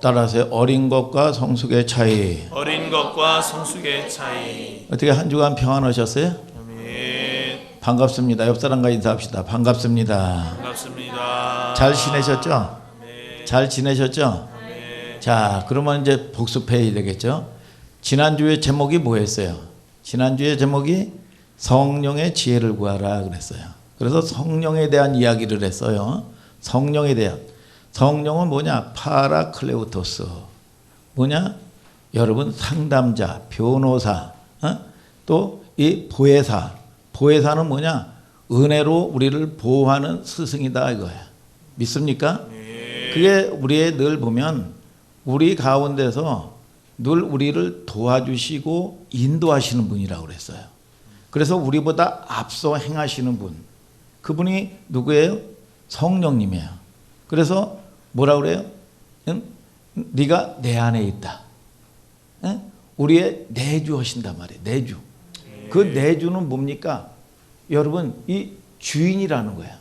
따라서 어린 것과 성숙의 차이. 어린 것과 성숙의 차이. 어떻게 한 주간 평안하셨어요? 아멘. 반갑습니다. 옆 사람과 인사합시다. 반갑습니다. 반갑습니다. 잘 지내셨죠? 아멘. 잘 지내셨죠? 아멘. 자, 그러면 이제 복습해야 되겠죠? 지난주에 제목이 뭐였어요? 지난주에 제목이 성령의 지혜를 구하라 그랬어요. 그래서 성령에 대한 이야기를 했어요. 성령에 대한. 성령은 뭐냐? 파라클레오토스. 뭐냐? 여러분 상담자, 변호사, 또 이 보혜사. 보혜사는 뭐냐? 은혜로 우리를 보호하는 스승이다 이거야. 믿습니까? 그게 우리의 늘 보면 우리 가운데서 늘 우리를 도와주시고 인도하시는 분이라고 그랬어요. 그래서 우리보다 앞서 행하시는 분. 그분이 누구예요? 성령님이에요. 그래서 뭐라 그래요? 응? 네가 내 안에 있다. 응? 우리의 내주 하신단 말이에요. 내주. 그 내주는 뭡니까? 여러분 이 주인이라는 거야.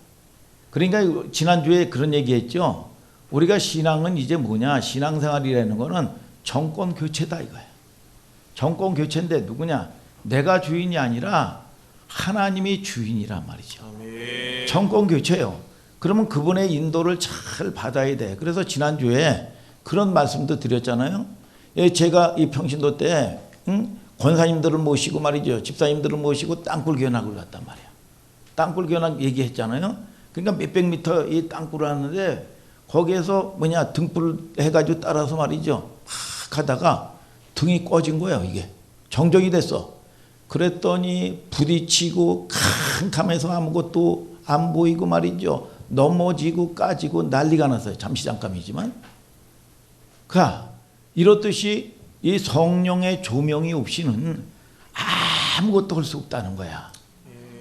그러니까 지난주에 그런 얘기했죠. 우리가 신앙은 이제 뭐냐? 신앙생활이라는 거는 정권 교체다 이거야. 정권 교체인데 누구냐? 내가 주인이 아니라 하나님이 주인이란 말이죠. 아멘. 정권 교체요. 그러면 그분의 인도를 잘 받아야 돼. 그래서 지난주에 그런 말씀도 드렸잖아요. 제가 이 평신도 때 권사님들을 모시고 말이죠. 집사님들을 모시고 땅굴 견학을 갔단 말이야. 땅굴 견학 얘기했잖아요. 그러니까 몇백 미터 이 땅굴을 하는데 거기에서 뭐냐 등불 해가지고 따라서 말이죠. 막 하다가 등이 꺼진 거예요. 이게 정적이 됐어. 그랬더니 부딪히고 캄캄해서 아무것도 안 보이고 말이죠. 넘어지고 까지고 난리가 났어요. 잠시 잠깐이지만. 이렇듯이 이 성령의 조명이 없이는 아무것도 할 수 없다는 거야.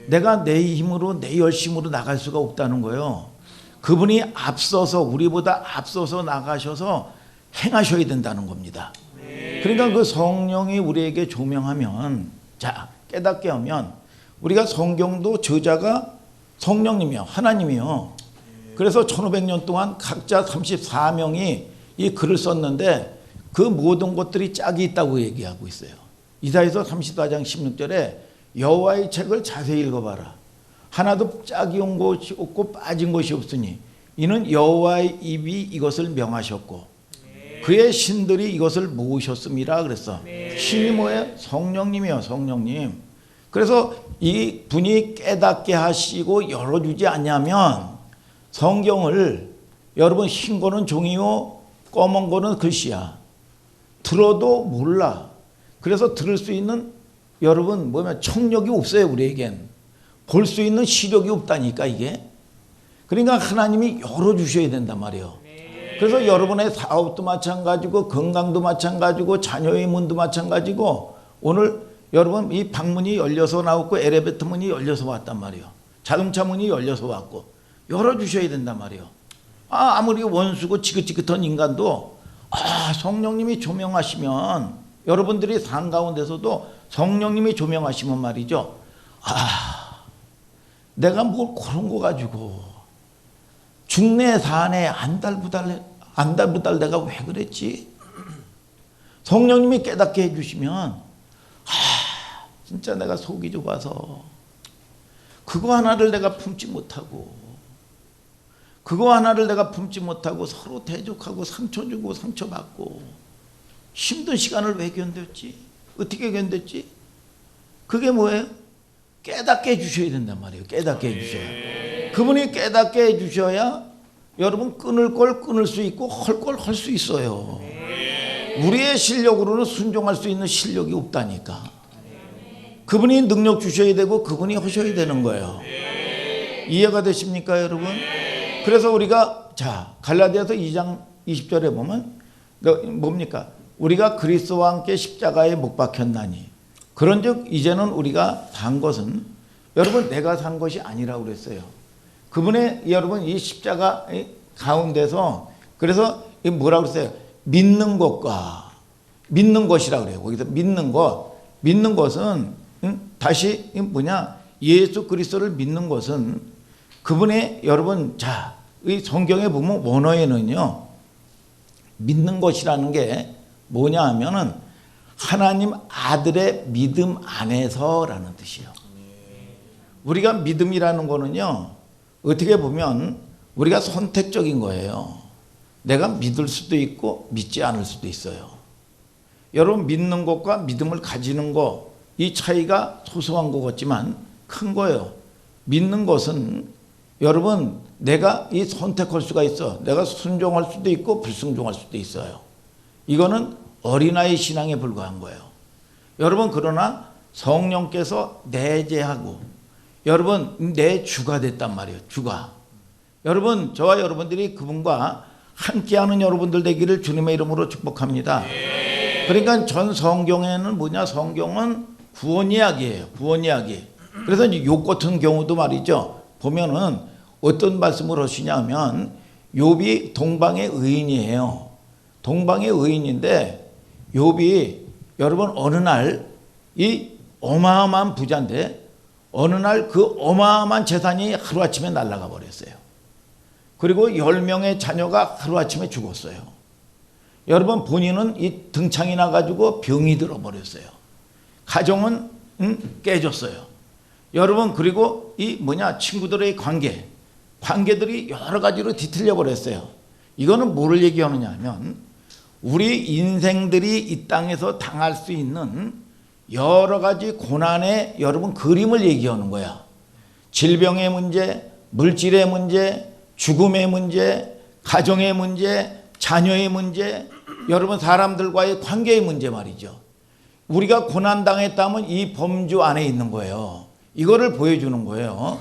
내가 내 힘으로 내 열심으로 나갈 수가 없다는 거예요. 그분이 앞서서 우리보다 앞서서 나가셔서 행하셔야 된다는 겁니다. 그러니까 그 성령이 우리에게 조명하면 자 깨닫게 하면 우리가 성경도 저자가 성령님이요 하나님이요. 그래서 1500년 동안 각자 34명이 이 글을 썼는데 그 모든 것들이 짝이 있다고 얘기하고 있어요. 이사야서 34장 16절에 여호와의 책을 자세히 읽어봐라. 하나도 짝이 온 것이 없고 빠진 것이 없으니 이는 여호와의 입이 이것을 명하셨고 그의 신들이 이것을 모으셨음이라 그랬어. 신이 뭐예요? 성령님이요. 성령님. 그래서 이 분이 깨닫게 하시고 열어주지 않냐면 성경을 여러분 흰 거는 종이요 검은 거는 글씨야. 들어도 몰라. 그래서 들을 수 있는 여러분 뭐냐면 청력이 없어요. 우리에겐. 볼 수 있는 시력이 없다니까 이게. 그러니까 하나님이 열어주셔야 된단 말이에요. 그래서 여러분의 사업도 마찬가지고 건강도 마찬가지고 자녀의 문도 마찬가지고 오늘 여러분 이 방문이 열려서 나왔고 엘리베이터 문이 열려서 왔단 말이에요. 자동차 문이 열려서 왔고 열어주셔야 된단 말이에요. 아무리 원수고 지긋지긋한 인간도 성령님이 조명하시면 여러분들이 산 가운데서도 성령님이 조명하시면 말이죠. 내가 뭘 그런 거 가지고 중내 사내 안달부달 내가 왜 그랬지? 성령님이 깨닫게 해주시면 진짜 내가 속이 좁아서 그거 하나를 내가 품지 못하고 그거 하나를 내가 품지 못하고 서로 대적하고 상처 주고 상처받고 힘든 시간을 왜 견뎠지? 어떻게 견뎠지? 그게 뭐예요? 깨닫게 해주셔야 된단 말이에요. 깨닫게 해주셔야. 그분이 깨닫게 해주셔야 여러분 끊을 걸 끊을 수 있고 할 걸 할 수 있어요. 우리의 실력으로는 순종할 수 있는 실력이 없다니까. 그분이 능력 주셔야 되고 그분이 하셔야 되는 거예요. 이해가 되십니까 여러분? 그래서 우리가 자 갈라디아서 2장 20절에 보면 뭡니까? 우리가 그리스도와 함께 십자가에 못 박혔나니 그런즉 이제는 우리가 산 것은 여러분 내가 산 것이 아니라고 그랬어요. 그분의 여러분 이 십자가 가운데서 그래서 뭐라고 그랬어요? 믿는 것과 믿는 것이라고 그래요. 거기서 믿는 것은 다시 뭐냐? 예수 그리스도를 믿는 것은 그분의 여러분 자, 이 성경에 보면 원어에는요. 믿는 것이라는 게 뭐냐 하면은 하나님 아들의 믿음 안에서라는 뜻이에요. 우리가 믿음이라는 거는요, 어떻게 보면 우리가 선택적인 거예요. 내가 믿을 수도 있고 믿지 않을 수도 있어요. 여러분, 믿는 것과 믿음을 가지는 것, 이 차이가 소소한 것 같지만 큰 거예요. 믿는 것은 여러분, 내가 이 선택할 수가 있어. 내가 순종할 수도 있고 불순종할 수도 있어요. 이거는 어린아이 신앙에 불과한 거예요. 여러분, 그러나 성령께서 내재하고 여러분 내 주가 됐단 말이에요. 주가. 여러분, 저와 여러분들이 그분과 함께하는 여러분들 되기를 주님의 이름으로 축복합니다. 그러니까 전 성경에는 뭐냐, 성경은 구원 이야기예요. 구원 이야기. 그래서 이제 욥 같은 경우도 말이죠, 보면은 어떤 말씀을 하시냐면, 욥이 동방의 의인이에요. 동방의 의인인데 욥이 여러분 어느 날 이 어마어마한 부자인데 어느 날 그 어마어마한 재산이 하루아침에 날아가 버렸어요. 그리고 10명의 자녀가 하루아침에 죽었어요. 여러분, 본인은 이 등창이 나가지고 병이 들어버렸어요. 가정은 깨졌어요. 여러분, 그리고 이 친구들의 관계들이 여러 가지로 뒤틀려 버렸어요. 이거는 뭐를 얘기하느냐 하면, 우리 인생들이 이 땅에서 당할 수 있는 여러 가지 고난의 여러분 그림을 얘기하는 거야. 질병의 문제, 물질의 문제, 죽음의 문제, 가정의 문제, 자녀의 문제, 여러분 사람들과의 관계의 문제 말이죠. 우리가 고난당했다면 이 범주 안에 있는 거예요. 이거를 보여주는 거예요.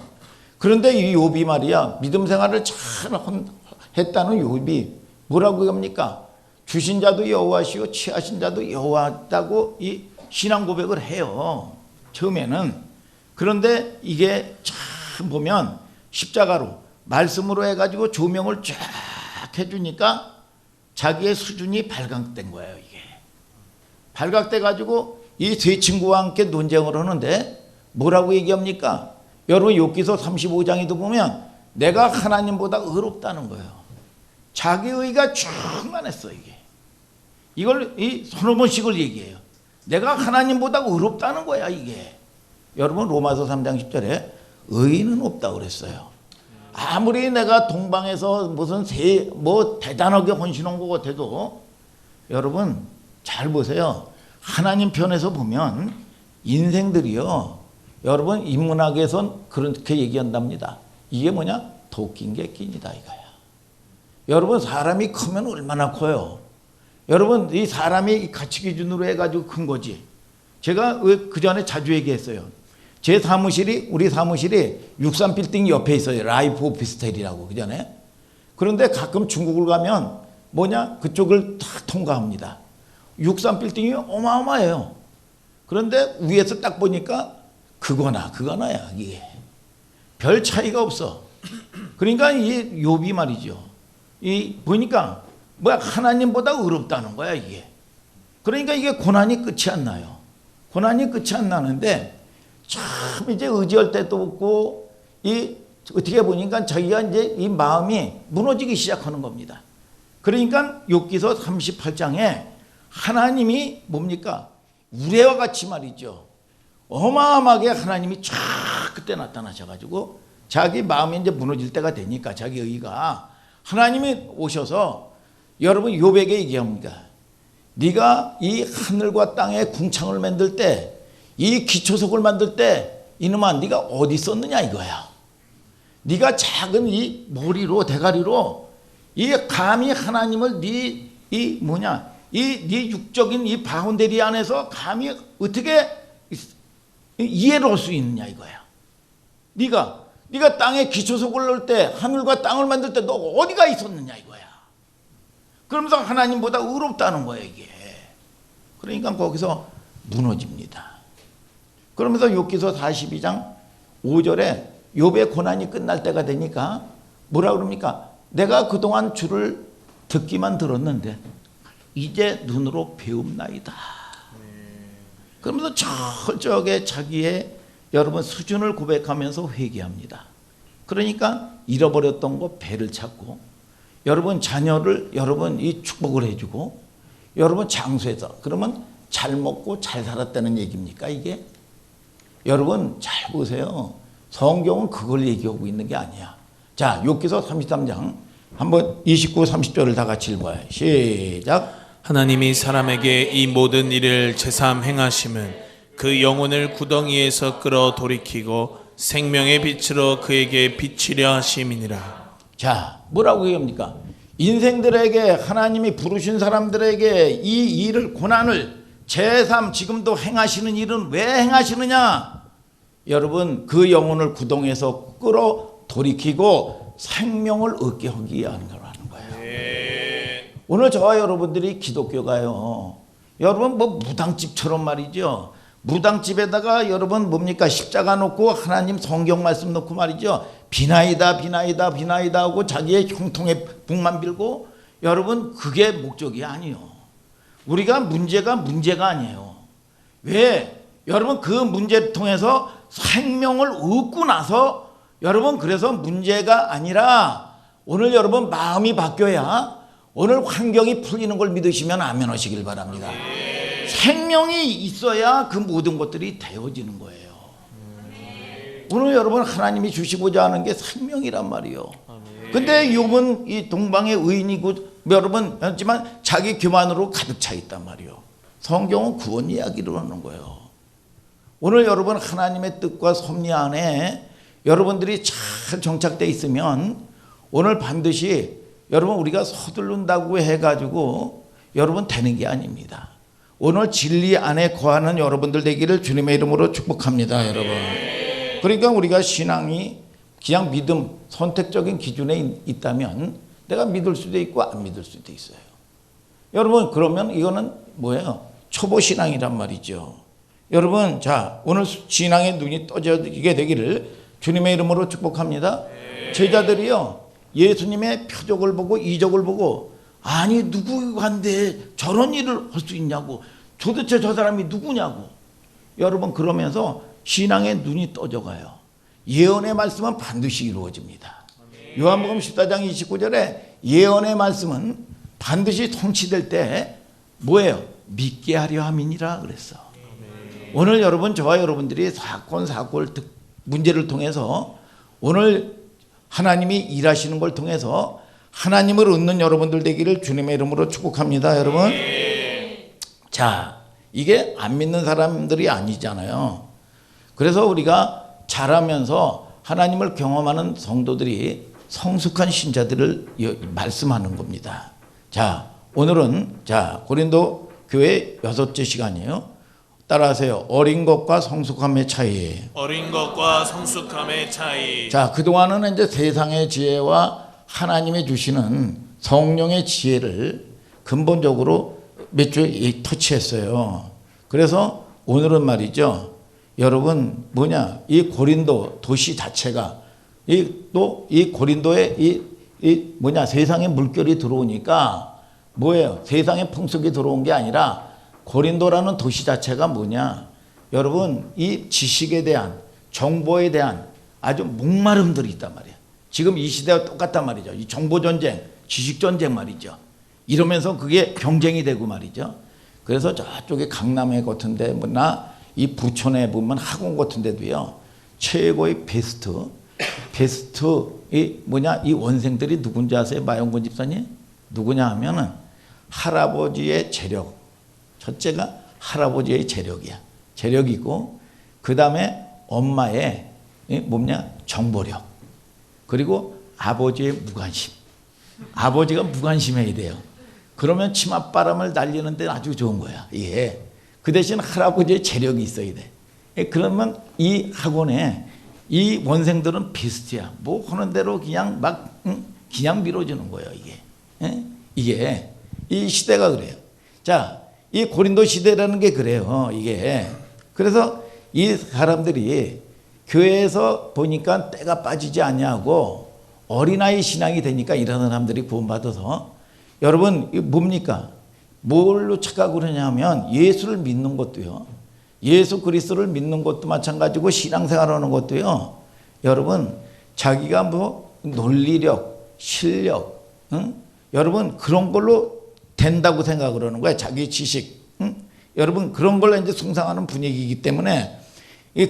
그런데 이 욥이 말이야, 믿음 생활을 잘 했다는 욥이 뭐라고 합니까? 주신 자도 여호와시요 취하신 자도 여호와다고 이 신앙 고백을 해요, 처음에는. 그런데 이게 참 보면 십자가로 말씀으로 해가지고 조명을 쫙 해주니까 자기의 수준이 발각된 거예요. 이게 발각돼 가지고 이 세 친구와 함께 논쟁을 하는데 뭐라고 얘기합니까? 여러분, 욥기서 35장에도 보면 내가 하나님보다 의롭다는 거예요. 자기 의가 충만했어. 이걸 이 서너 번씩을 얘기해요. 내가 하나님보다 의롭다는 거야. 이게 여러분, 로마서 3장 10절에 의인은 없다 그랬어요. 아무리 내가 동방에서 무슨 대단하게 헌신한 것 같아도 여러분 잘 보세요. 하나님 편에서 보면 인생들이요, 여러분 인문학에선 그렇게 얘기한답니다. 이게 뭐냐? 도끼인 게 낀이다 이거야. 여러분, 사람이 크면 얼마나 커요. 여러분, 이 사람이 가치 기준으로 해가지고 큰 거지. 제가 그 전에 자주 얘기했어요. 제 사무실이, 우리 사무실이 63빌딩 옆에 있어요. 라이프 오피스텔이라고, 그 전에. 그런데 가끔 중국을 가면 그쪽을 다 통과합니다. 63빌딩이 어마어마해요. 그런데 위에서 딱 보니까 그거나야, 이게. 별 차이가 없어. 그러니까 이 욥이 말이죠. 보니까 하나님보다 의롭다는 거야, 이게. 그러니까 이게 고난이 끝이 안 나요. 고난이 끝이 안 나는데 참 이제 의지할 때도 없고, 어떻게 보니까 자기가 이제 이 마음이 무너지기 시작하는 겁니다. 그러니까 욥기서 38장에 하나님이 뭡니까? 우레와 같이 말이죠. 어마어마하게 하나님이 쫙 그때 나타나셔가지고 자기 마음이 이제 무너질 때가 되니까 자기 의가, 하나님이 오셔서 여러분 욥에게 얘기합니다. 네가 이 하늘과 땅의 궁창을 만들 때, 이 기초석을 만들 때 이놈아 네가 어디 있었느냐 이거야. 네가 작은 이 머리로, 대가리로 이 감히 하나님을 네 육적인 이 바운데리 안에서 감히 어떻게 이해를 할 수 있느냐 이거야. 네가 땅에 기초석을 넣을 때, 하늘과 땅을 만들 때 너 어디가 있었느냐 이거야. 그러면서 하나님보다 의롭다는 거예요, 이게. 그러니까 거기서 무너집니다. 그러면서 욥기서 42장 5절에 욥의 고난이 끝날 때가 되니까 뭐라 그럽니까? 내가 그동안 주를 듣기만 들었는데 이제 눈으로 배움나이다. 그러면서 철저하게 자기의 여러분 수준을 고백하면서 회개합니다. 그러니까 잃어버렸던 거 배를 찾고, 여러분 자녀를 여러분 이 축복을 해주고 여러분 장수해서 그러면 잘 먹고 잘 살았다는 얘기입니까 이게? 여러분 잘 보세요. 성경은 그걸 얘기하고 있는 게 아니야. 자, 욥기서 33장 한번 29, 30절을 다 같이 읽어요. 시작. 하나님이 사람에게 이 모든 일을 제삼 행하심은 그 영혼을 구덩이에서 끌어 돌이키고 생명의 빛으로 그에게 비치려 하심이니라. 자, 뭐라고 얘기합니까? 인생들에게 하나님이 부르신 사람들에게 이 일을 고난을 제삼 지금도 행하시는 일은 왜 행하시느냐? 여러분 그 영혼을 구덩이에서 끌어 돌이키고 생명을 얻게 하기 위한 거라는 거예요. 오늘 저와 여러분들이 기독교가요. 여러분 뭐 무당집처럼 말이죠. 무당집에다가 여러분 뭡니까? 십자가 놓고 하나님 성경 말씀 놓고 말이죠. 비나이다 비나이다 비나이다 하고 자기의 형통에 복만 빌고 여러분 그게 목적이 아니요. 우리가 문제가 아니에요. 왜? 여러분 그 문제를 통해서 생명을 얻고 나서 여러분 그래서 문제가 아니라 오늘 여러분 마음이 바뀌어야 오늘 환경이 풀리는 걸 믿으시면 아멘 하시길 바랍니다. 생명이 있어야 그 모든 것들이 되어지는 거예요. 오늘 여러분 하나님이 주시고자 하는 게 생명이란 말이에요. 근데 욥은 이 동방의 의인이고 여러분 했지만 자기 교만으로 가득 차 있단 말이에요. 성경은 구원 이야기를 하는 거예요. 오늘 여러분 하나님의 뜻과 섭리 안에 여러분들이 잘 정착되어 있으면 오늘 반드시 여러분 우리가 서두른다고 해가지고 여러분 되는 게 아닙니다. 오늘 진리 안에 거하는 여러분들 되기를 주님의 이름으로 축복합니다. 여러분. 그러니까 우리가 신앙이 그냥 믿음 선택적인 기준에 있다면 내가 믿을 수도 있고 안 믿을 수도 있어요. 여러분 그러면 이거는 뭐예요? 초보 신앙이란 말이죠. 여러분 자 오늘 신앙의 눈이 떠지게 되기를 주님의 이름으로 축복합니다. 제자들이요 예수님의 표적을 보고 이적을 보고 아니 누구한데 저런 일을 할 수 있냐고 도대체 저 사람이 누구냐고 여러분 그러면서 신앙의 눈이 떠져가요. 예언의 말씀은 반드시 이루어집니다. 요한복음 14장 29절에 예언의 말씀은 반드시 성취될 때 뭐예요? 믿게 하려 함이니라 그랬어. 오늘 여러분 저와 여러분들이 사건 문제를 통해서 오늘 하나님이 일하시는 걸 통해서 하나님을 얻는 여러분들 되기를 주님의 이름으로 축복합니다. 여러분 자 이게 안 믿는 사람들이 아니잖아요. 그래서 우리가 자라면서 하나님을 경험하는 성도들이 성숙한 신자들을 말씀하는 겁니다. 자 오늘은 자 고린도 교회 6째 시간이에요. 따라하세요. 어린 것과 성숙함의 차이. 어린 것과 성숙함의 차이. 자, 그동안은 이제 세상의 지혜와 하나님이 주시는 성령의 지혜를 근본적으로 몇 주에 터치했어요. 그래서 오늘은 말이죠. 여러분 뭐냐? 이 고린도 도시 자체가 이 고린도에 이 뭐냐? 세상에 물결이 들어오니까 뭐예요? 세상의 풍속이 들어온 게 아니라 고린도라는 도시 자체가 뭐냐? 여러분 이 지식에 대한 정보에 대한 아주 목마름들이 있단 말이에요. 지금 이 시대와 똑같단 말이죠. 이 정보전쟁, 지식전쟁 말이죠. 이러면서 그게 경쟁이 되고 말이죠. 그래서 저쪽에 강남에 같은데 뭐나 이 부천에 보면 학원 같은 데도요. 최고의 베스트 이 뭐냐 이 원생들이 누군지 아세요? 마영곤 집사님? 누구냐 하면은 할아버지의 재력. 첫째가 할아버지의 재력이야. 재력이고 그 다음에 엄마의 뭐냐 정보력. 그리고 아버지의 무관심. 아버지가 무관심해야 돼요. 그러면 치맛바람을 날리는데 아주 좋은 거야. 예. 그 대신 할아버지의 재력이 있어야 돼. 그러면 이 학원에 이 원생들은 비슷이야. 뭐 하는 대로 그냥 막 그냥 밀어주는 거예요. 이게. 이게 이 시대가 그래요. 자. 이 고린도 시대라는 게 그래요. 이게. 그래서 이 사람들이 교회에서 보니까 때가 빠지지 않냐고 어린아이 신앙이 되니까 이런 사람들이 구원받아서 여러분 뭡니까? 뭘로 착각을 그러냐면 예수를 믿는 것도요. 예수 그리스도를 믿는 것도 마찬가지고 신앙생활하는 것도요. 여러분 자기가 뭐 논리력, 실력 응? 여러분 그런 걸로 된다고 생각을 하는 거야. 자기 지식. 응? 여러분 그런 걸로 이제 숭상하는 분위기이기 때문에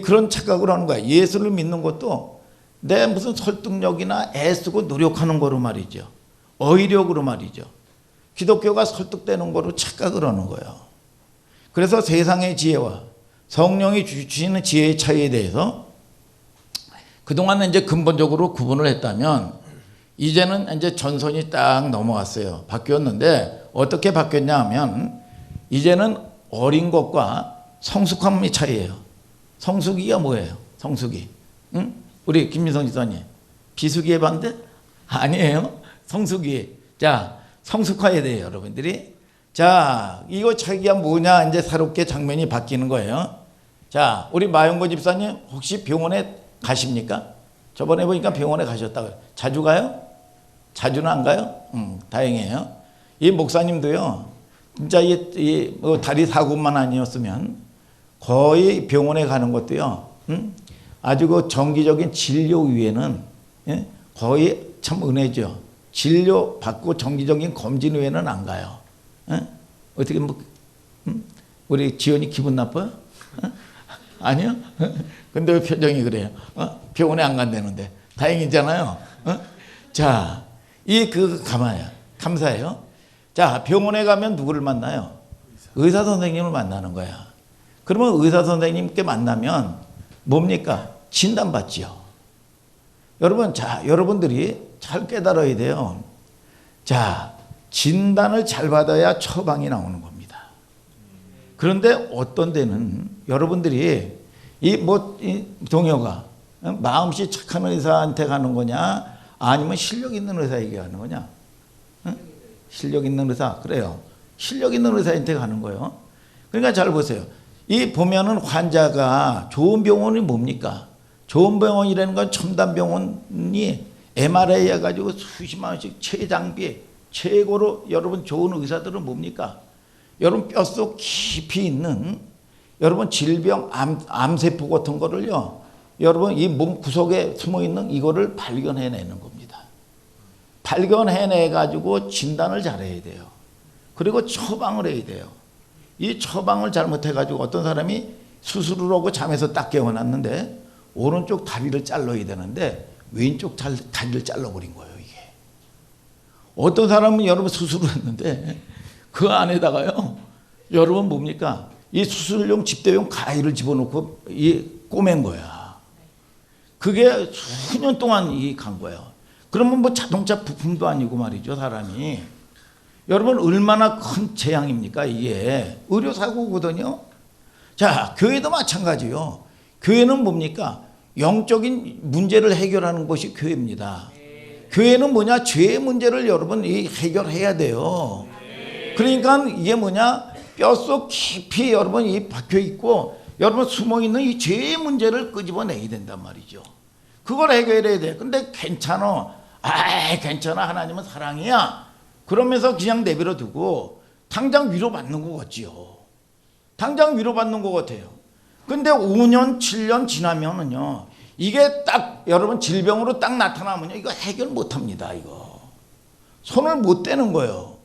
그런 착각을 하는 거야. 예수를 믿는 것도 내 무슨 설득력이나 애쓰고 노력하는 거로 말이죠. 어휘력으로 말이죠. 기독교가 설득되는 거로 착각을 하는 거예요. 그래서 세상의 지혜와 성령이 주시는 지혜의 차이에 대해서 그동안은 이제 근본적으로 구분을 했다면 이제는 이제 전선이 딱 넘어왔어요. 바뀌었는데 어떻게 바뀌었냐 하면 이제는 어린 것과 성숙함의 차이예요. 성숙이가 뭐예요? 성숙이. 응? 우리 김민성 지사님. 비수기의 반대? 아니에요. 성숙이. 자, 성숙화해야 돼요, 여러분들이. 자, 이거 차이가 뭐냐? 이제 새롭게 장면이 바뀌는 거예요. 자, 우리 마용고 집사님 혹시 병원에 가십니까? 저번에 보니까 병원에 가셨다고요. 자주 가요? 자주는 안 가요? 다행이에요. 이 목사님도요, 진짜 뭐 다리 사고만 아니었으면 거의 병원에 가는 것도요, 아주 그 정기적인 진료 외에는 거의 참 은혜죠. 진료 받고 정기적인 검진 외에는 안 가요. 어떻게 뭐 우리 지연이 기분 나빠요? 아니요? 근데 왜 표정이 그래요? 병원에 안 간다는데 다행이잖아요. 자, 감사해요. 자, 병원에 가면 누구를 만나요? 의사 선생님을 만나는 거야. 그러면 의사 선생님께 만나면 뭡니까? 진단받지요. 여러분, 자, 여러분들이 잘 깨달아야 돼요. 자, 진단을 잘 받아야 처방이 나오는 겁니다. 그런데 어떤 데는 여러분들이 이 동요가 마음씨 착한 의사한테 가는 거냐, 아니면 실력 있는 의사에게 가는 거냐? 실력 있는 의사, 그래요. 실력 있는 의사한테 가는 거예요. 그러니까 잘 보세요. 이 보면은 환자가 좋은 병원이 뭡니까? 좋은 병원이라는 건 첨단 병원이 MRI 해가지고 수십만 원씩 최장비, 최고로 여러분 좋은 의사들은 뭡니까? 여러분 뼛속 깊이 있는 여러분 질병, 암세포 같은 거를요, 여러분 이 몸 구석에 숨어 있는 이거를 발견해내는 겁니다. 발견해내가지고 진단을 잘해야 돼요. 그리고 처방을 해야 돼요. 이 처방을 잘못해가지고 어떤 사람이 수술을 하고 잠에서 딱 깨어났는데 오른쪽 다리를 잘라야 되는데 왼쪽 다리를 잘라버린 거예요, 이게. 어떤 사람은 여러분 수술을 했는데 그 안에다가요, 여러분 뭡니까? 이 수술용 집대용 가위를 집어넣고 꼬맨 거야. 그게 수년 동안 간 거예요. 그러면 뭐 자동차 부품도 아니고 말이죠, 사람이. 여러분 얼마나 큰 재앙입니까, 이게. 의료사고거든요. 자, 교회도 마찬가지요. 교회는 뭡니까? 영적인 문제를 해결하는 것이 교회입니다. 교회는 뭐냐? 죄의 문제를 여러분 해결해야 돼요. 그러니까 이게 뭐냐? 뼛속 깊이 여러분 박혀 있고 여러분 숨어 있는 이 죄의 문제를 끄집어내야 된단 말이죠. 그걸 해결해야 돼. 근데 괜찮아. 괜찮아. 하나님은 사랑이야. 그러면서 그냥 내버려 두고 당장 위로받는 것 같지요. 당장 위로받는 것 같아요. 근데 5년, 7년 지나면은요, 이게 딱 여러분 질병으로 딱 나타나면요, 이거 해결 못 합니다, 이거. 손을 못 대는 거예요.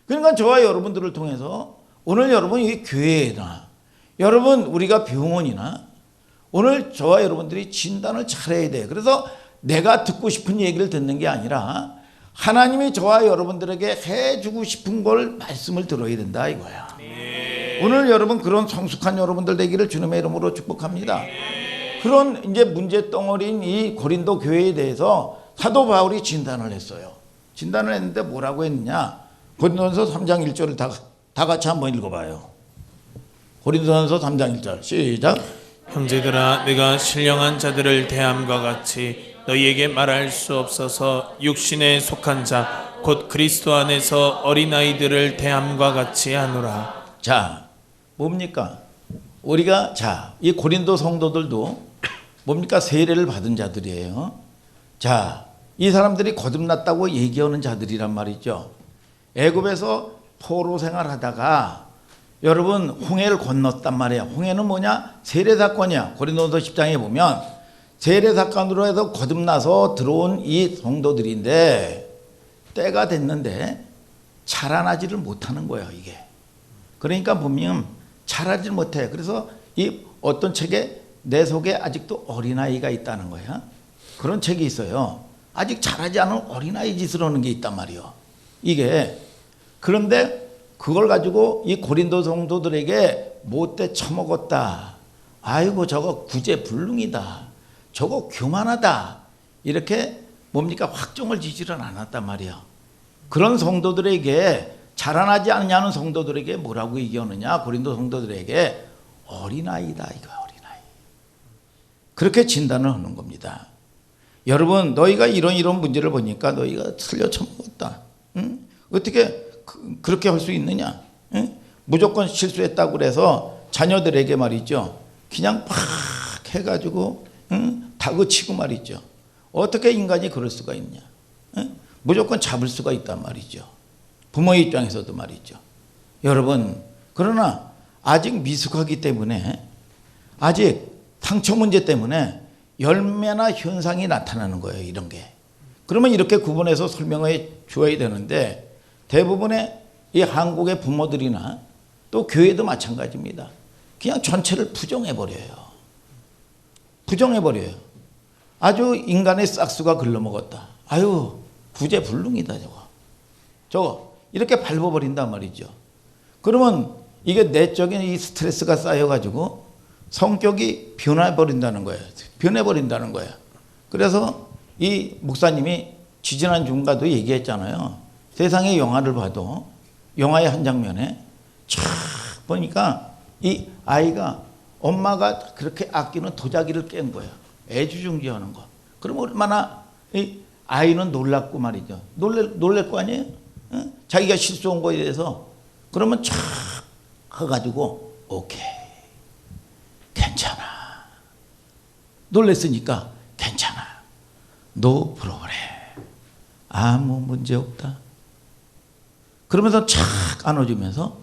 그러니까 저와 여러분들을 통해서 오늘 여러분 이 교회나 여러분 우리가 병원이나 오늘 저와 여러분들이 진단을 잘해야 돼요. 그래서 내가 듣고 싶은 얘기를 듣는 게 아니라 하나님이 저와 여러분들에게 해주고 싶은 걸 말씀을 들어야 된다 이거야. 오늘 여러분 그런 성숙한 여러분들 되기를 주님의 이름으로 축복합니다. 그런 이제 문제 덩어리인 이 고린도 교회에 대해서 사도 바울이 진단을 했어요. 진단을 했는데 뭐라고 했느냐? 고린도전서 3장 1절을 다 같이 한번 읽어봐요. 고린도전서 3장 1절 시작. 형제들아, 내가 신령한 자들을 대함과 같이 너희에게 말할 수 없어서 육신에 속한 자 곧 그리스도 안에서 어린아이들을 대함과 같이 하노라. 자, 뭡니까? 우리가 이 고린도 성도들도 뭡니까? 세례를 받은 자들이에요. 자, 이 사람들이 거듭났다고 얘기하는 자들이란 말이죠. 애굽에서 포로 생활하다가 여러분 홍해를 건넜단 말이에요. 홍해는 뭐냐? 세례 사건이야. 고린도서 10장에 보면 세례 사건으로 해서 거듭나서 들어온 이 성도들인데, 때가 됐는데 자라나지를 못하는 거예요, 이게. 그러니까 보면 자라지 못해. 그래서 이 어떤 책에 내 속에 아직도 어린아이가 있다는 거야. 그런 책이 있어요. 아직 자라지 않은 어린아이 짓을 하는 게 있단 말이에요. 이게. 그런데 그걸 가지고 이 고린도 성도들에게 못돼 처먹었다. 아이고 저거 구제불능이다. 저거 교만하다. 이렇게 뭡니까? 확정을 지지를 않았단 말이에요. 그런 성도들에게 자라나지 않냐는 성도들에게 뭐라고 얘기하느냐? 고린도 성도들에게 어린아이다. 이거 어린아이. 그렇게 진단을 하는 겁니다. 여러분 너희가 이런 문제를 보니까 너희가 틀려 처먹었다. 응? 어떻게 그렇게 할 수 있느냐? 응? 무조건 실수했다고 그래서 자녀들에게 말이죠. 그냥 팍 해가지고 응? 다그치고 말이죠. 어떻게 인간이 그럴 수가 있냐? 응? 무조건 잡을 수가 있단 말이죠. 부모의 입장에서도 말이죠. 여러분 그러나 아직 미숙하기 때문에 아직 상처 문제 때문에 열매나 현상이 나타나는 거예요. 이런 게. 그러면 이렇게 구분해서 설명해 줘야 되는데 대부분의 이 한국의 부모들이나 또 교회도 마찬가지입니다. 그냥 전체를 부정해버려요. 부정해버려요. 아주 인간의 싹수가 글러먹었다. 아유 구제불능이다 저거 이렇게 밟아버린단 말이죠. 그러면 이게 내적인 이 스트레스가 쌓여가지고 성격이 변해버린다는 거예요. 변해버린다는 거예요. 그래서 이 목사님이 지지난 주간도 얘기했잖아요. 세상의 영화를 봐도 영화의 한 장면에 촥 보니까 이 아이가 엄마가 그렇게 아끼는 도자기를 깬 거예요. 애지중지하는 거. 그럼 얼마나 이 아이는 놀랍고 말이죠. 놀랄 거 아니에요? 응? 자기가 실수한 거에 대해서. 그러면 촥 해가지고 오케이 괜찮아. 놀랬으니까 괜찮아. 노 프로그램. 아무 문제 없다. 그러면서 착 안아주면서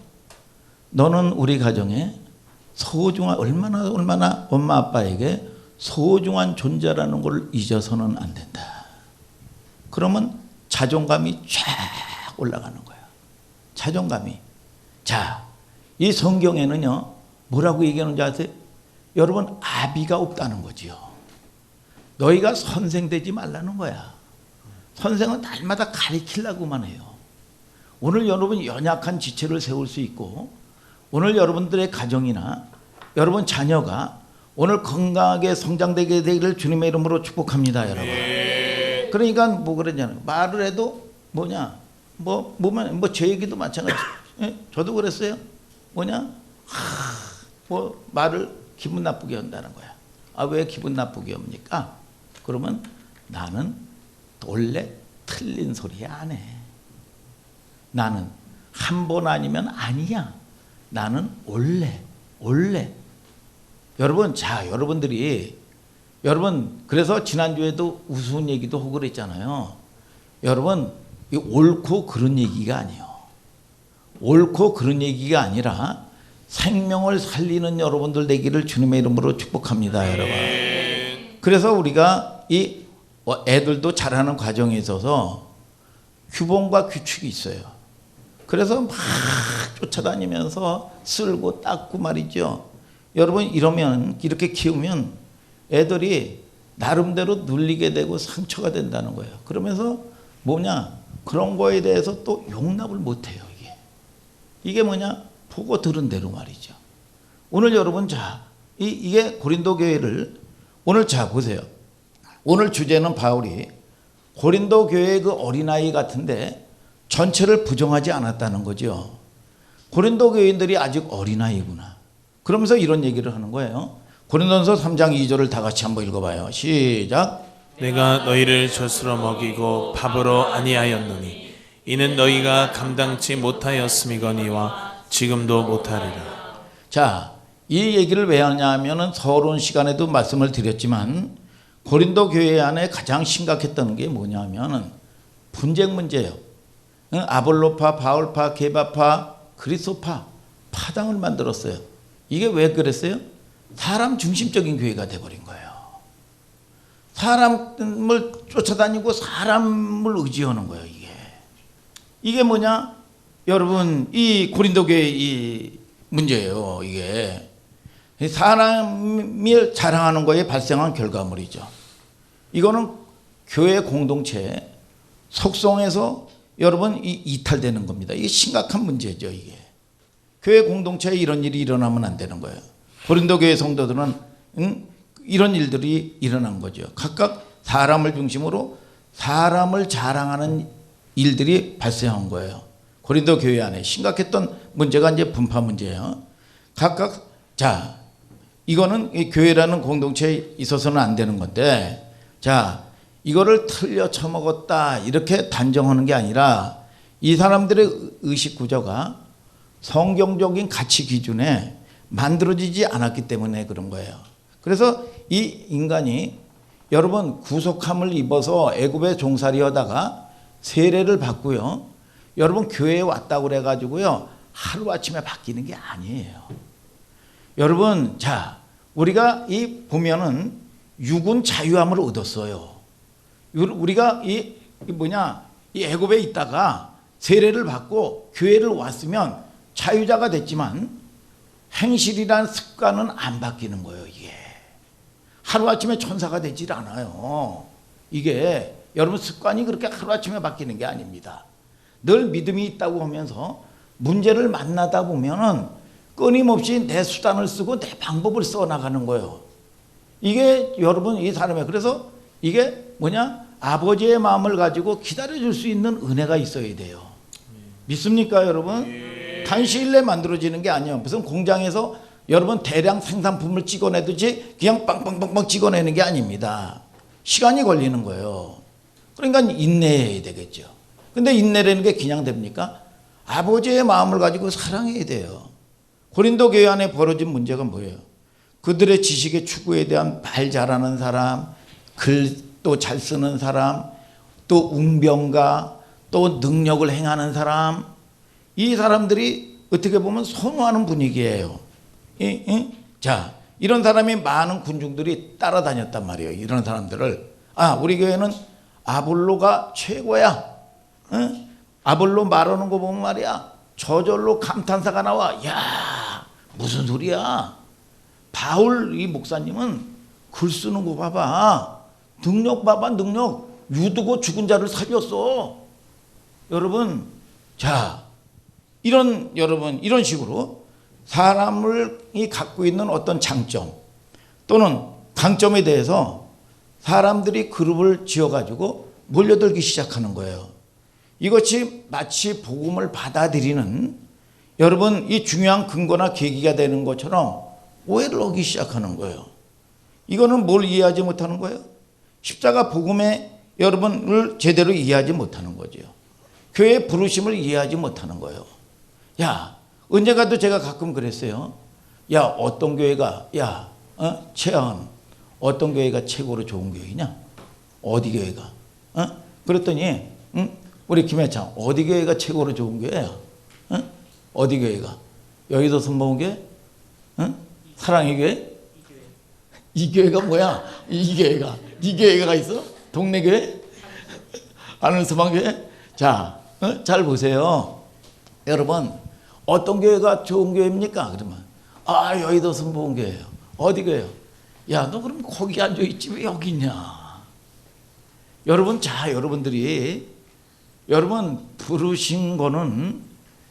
너는 우리 가정에 소중한 얼마나 엄마 아빠에게 소중한 존재라는 걸 잊어서는 안 된다. 그러면 자존감이 쫙 올라가는 거야. 자존감이. 자, 이 성경에는요 뭐라고 얘기하는지 아세요? 여러분 아비가 없다는 거지요. 너희가 선생되지 말라는 거야. 선생은 날마다 가리키려고만 해요. 오늘 여러분 연약한 지체를 세울 수 있고 오늘 여러분들의 가정이나 여러분 자녀가 오늘 건강하게 성장되게 되기를 주님의 이름으로 축복합니다, 여러분. 그러니까 뭐 그러냐면 말을 해도 뭐냐 뭐 제 얘기도 마찬가지. 예? 저도 그랬어요. 뭐냐 뭐 말을 기분 나쁘게 한다는 거야. 아, 왜 기분 나쁘게 합니까? 그러면 나는 원래 틀린 소리 안 해. 나는 한 번 아니면 아니야. 나는 원래. 여러분, 자, 여러분들이 여러분 그래서 지난주에도 우스운 얘기도 하고 그랬잖아요. 여러분, 이 옳고 그런 얘기가 아니에요. 옳고 그런 얘기가 아니라 생명을 살리는 여러분들 되기를 주님의 이름으로 축복합니다, 여러분. 그래서 우리가 이 애들도 자라는 과정에 있어서 규범과 규칙이 있어요. 그래서 막 쫓아다니면서 쓸고 닦고 말이죠. 여러분 이러면 이렇게 키우면 애들이 나름대로 눌리게 되고 상처가 된다는 거예요. 그러면서 뭐냐 그런 거에 대해서 또 용납을 못해요. 이게 뭐냐 보고 들은 대로 말이죠. 오늘 여러분 자 이게 고린도 교회를 오늘 자 보세요. 오늘 주제는 바울이 고린도 교회의 그 어린아이 같은데 전체를 부정하지 않았다는 거죠. 고린도 교인들이 아직 어린아이구나. 그러면서 이런 얘기를 하는 거예요. 고린도전서 3장 2절을 다 같이 한번 읽어봐요. 시작. 내가 너희를 젖으로 먹이고 밥으로 아니하였노니 이는 너희가 감당치 못하였음이거니와 지금도 못하리라. 자, 이 얘기를 왜 하냐 하면은 서론 시간에도 말씀을 드렸지만 고린도 교회 안에 가장 심각했던 게 뭐냐 하면은 분쟁 문제예요. 아볼로파, 바울파, 게바파, 그리스도파 파당을 만들었어요. 이게 왜 그랬어요? 사람 중심적인 교회가 돼버린 거예요. 사람을 쫓아다니고 사람을 의지하는 거예요. 이게 이게 뭐냐? 여러분, 이 고린도 교회 이 문제예요. 이게 사람이 자랑하는 거에 발생한 결과물이죠. 이거는 교회 공동체 속성에서 여러분 이탈되는 겁니다. 이게 심각한 문제죠. 이게 교회 공동체에 이런 일이 일어나면 안 되는 거예요. 고린도 교회 성도들은 이런 일들이 일어난 거죠. 각각 사람을 중심으로 사람을 자랑하는 일들이 발생한 거예요. 고린도 교회 안에 심각했던 문제가 이제 분파 문제예요. 각각 자 이거는 이 교회라는 공동체에 있어서는 안 되는 건데, 자 이거를 틀려 쳐먹었다 이렇게 단정하는 게 아니라 이 사람들의 의식 구조가 성경적인 가치 기준에 만들어지지 않았기 때문에 그런 거예요. 그래서 이 인간이 여러분 구속함을 입어서 애굽에 종살이 하다가 세례를 받고요. 여러분 교회에 왔다고 그래가지고요. 하루아침에 바뀌는 게 아니에요. 여러분 자 우리가 이 보면은 육은 자유함을 얻었어요. 우리가 이 애굽에 있다가 세례를 받고 교회를 왔으면 자유자가 됐지만 행실이란 습관은 안 바뀌는 거예요. 이게 하루아침에 천사가 되질 않아요. 이게 여러분 습관이 그렇게 하루아침에 바뀌는 게 아닙니다. 늘 믿음이 있다고 하면서 문제를 만나다 보면은 끊임없이 내 수단을 쓰고 내 방법을 써나가는 거예요. 이게 여러분 이 사람의 그래서 이게 뭐냐? 아버지의 마음을 가지고 기다려줄 수 있는 은혜가 있어야 돼요. 믿습니까 여러분? 단시일 내에 만들어지는 게 아니에요. 무슨 공장에서 여러분 대량 생산품을 찍어내듯이 그냥 빵빵빵빵 찍어내는 게 아닙니다. 시간이 걸리는 거예요. 그러니까 인내해야 되겠죠. 근데 인내라는 게 그냥 됩니까? 아버지의 마음을 가지고 사랑해야 돼요. 고린도 교회 안에 벌어진 문제가 뭐예요? 그들의 지식의 추구에 대한 말 잘하는 사람, 글도 잘 쓰는 사람, 또 웅변가, 또 능력을 행하는 사람, 이 사람들이 어떻게 보면 선호하는 분위기예요. 자, 이런 사람이 많은 군중들이 따라다녔단 말이에요. 이런 사람들을. 우리 교회는 아볼로가 최고야. 아볼로 말하는 거 보면 말이야. 저절로 감탄사가 나와. 야, 무슨 소리야. 바울 이 목사님은 글 쓰는 거 봐봐. 능력 봐봐, 능력. 유두고 죽은 자를 살렸어. 여러분, 자, 여러분, 이런 식으로 사람이 갖고 있는 어떤 장점 또는 강점에 대해서 사람들이 그룹을 지어가지고 몰려들기 시작하는 거예요. 이것이 마치 복음을 받아들이는 여러분 이 중요한 근거나 계기가 되는 것처럼 오해를 하기 시작하는 거예요. 이거는 뭘 이해하지 못하는 거예요? 십자가 복음의 여러분을 제대로 이해하지 못하는 거죠. 교회의 부르심을 이해하지 못하는 거예요. 야, 언젠가도 제가 가끔 그랬어요. 야, 어떤 교회가, 최하은, 어떤 교회가 최고로 좋은 교회냐? 어디 교회가? 그랬더니, 우리 김혜창, 어디 교회가 최고로 좋은 교회야? 어디 교회가? 여의도 선봉교회? 사랑의 교회? 이 교회가 뭐야? 이 교회가 있어? 동네 교회? 아는 서방교회? 자, 잘 보세요. 여러분, 어떤 교회가 좋은 교회입니까? 그러면 여의도 선봉교회예요. 어디 교회요? 야, 너 그럼 거기 앉아있지 왜 여기 있냐? 여러분, 자, 여러분들이 여러분 부르신 거는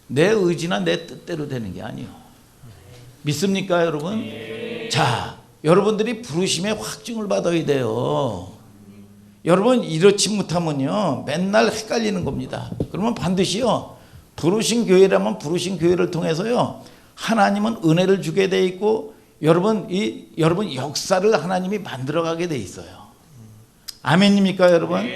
내 의지나 내 뜻대로 되는 게 아니에요. 믿습니까 여러분? 자, 여러분들이 부르심의 확증을 받아야 돼요. 여러분 이렇지 못하면요 맨날 헷갈리는 겁니다. 그러면 반드시요 부르신 교회라면 부르신 교회를 통해서요 하나님은 은혜를 주게 돼 있고 여러분 역사를 하나님이 만들어가게 돼 있어요. 아멘입니까 여러분?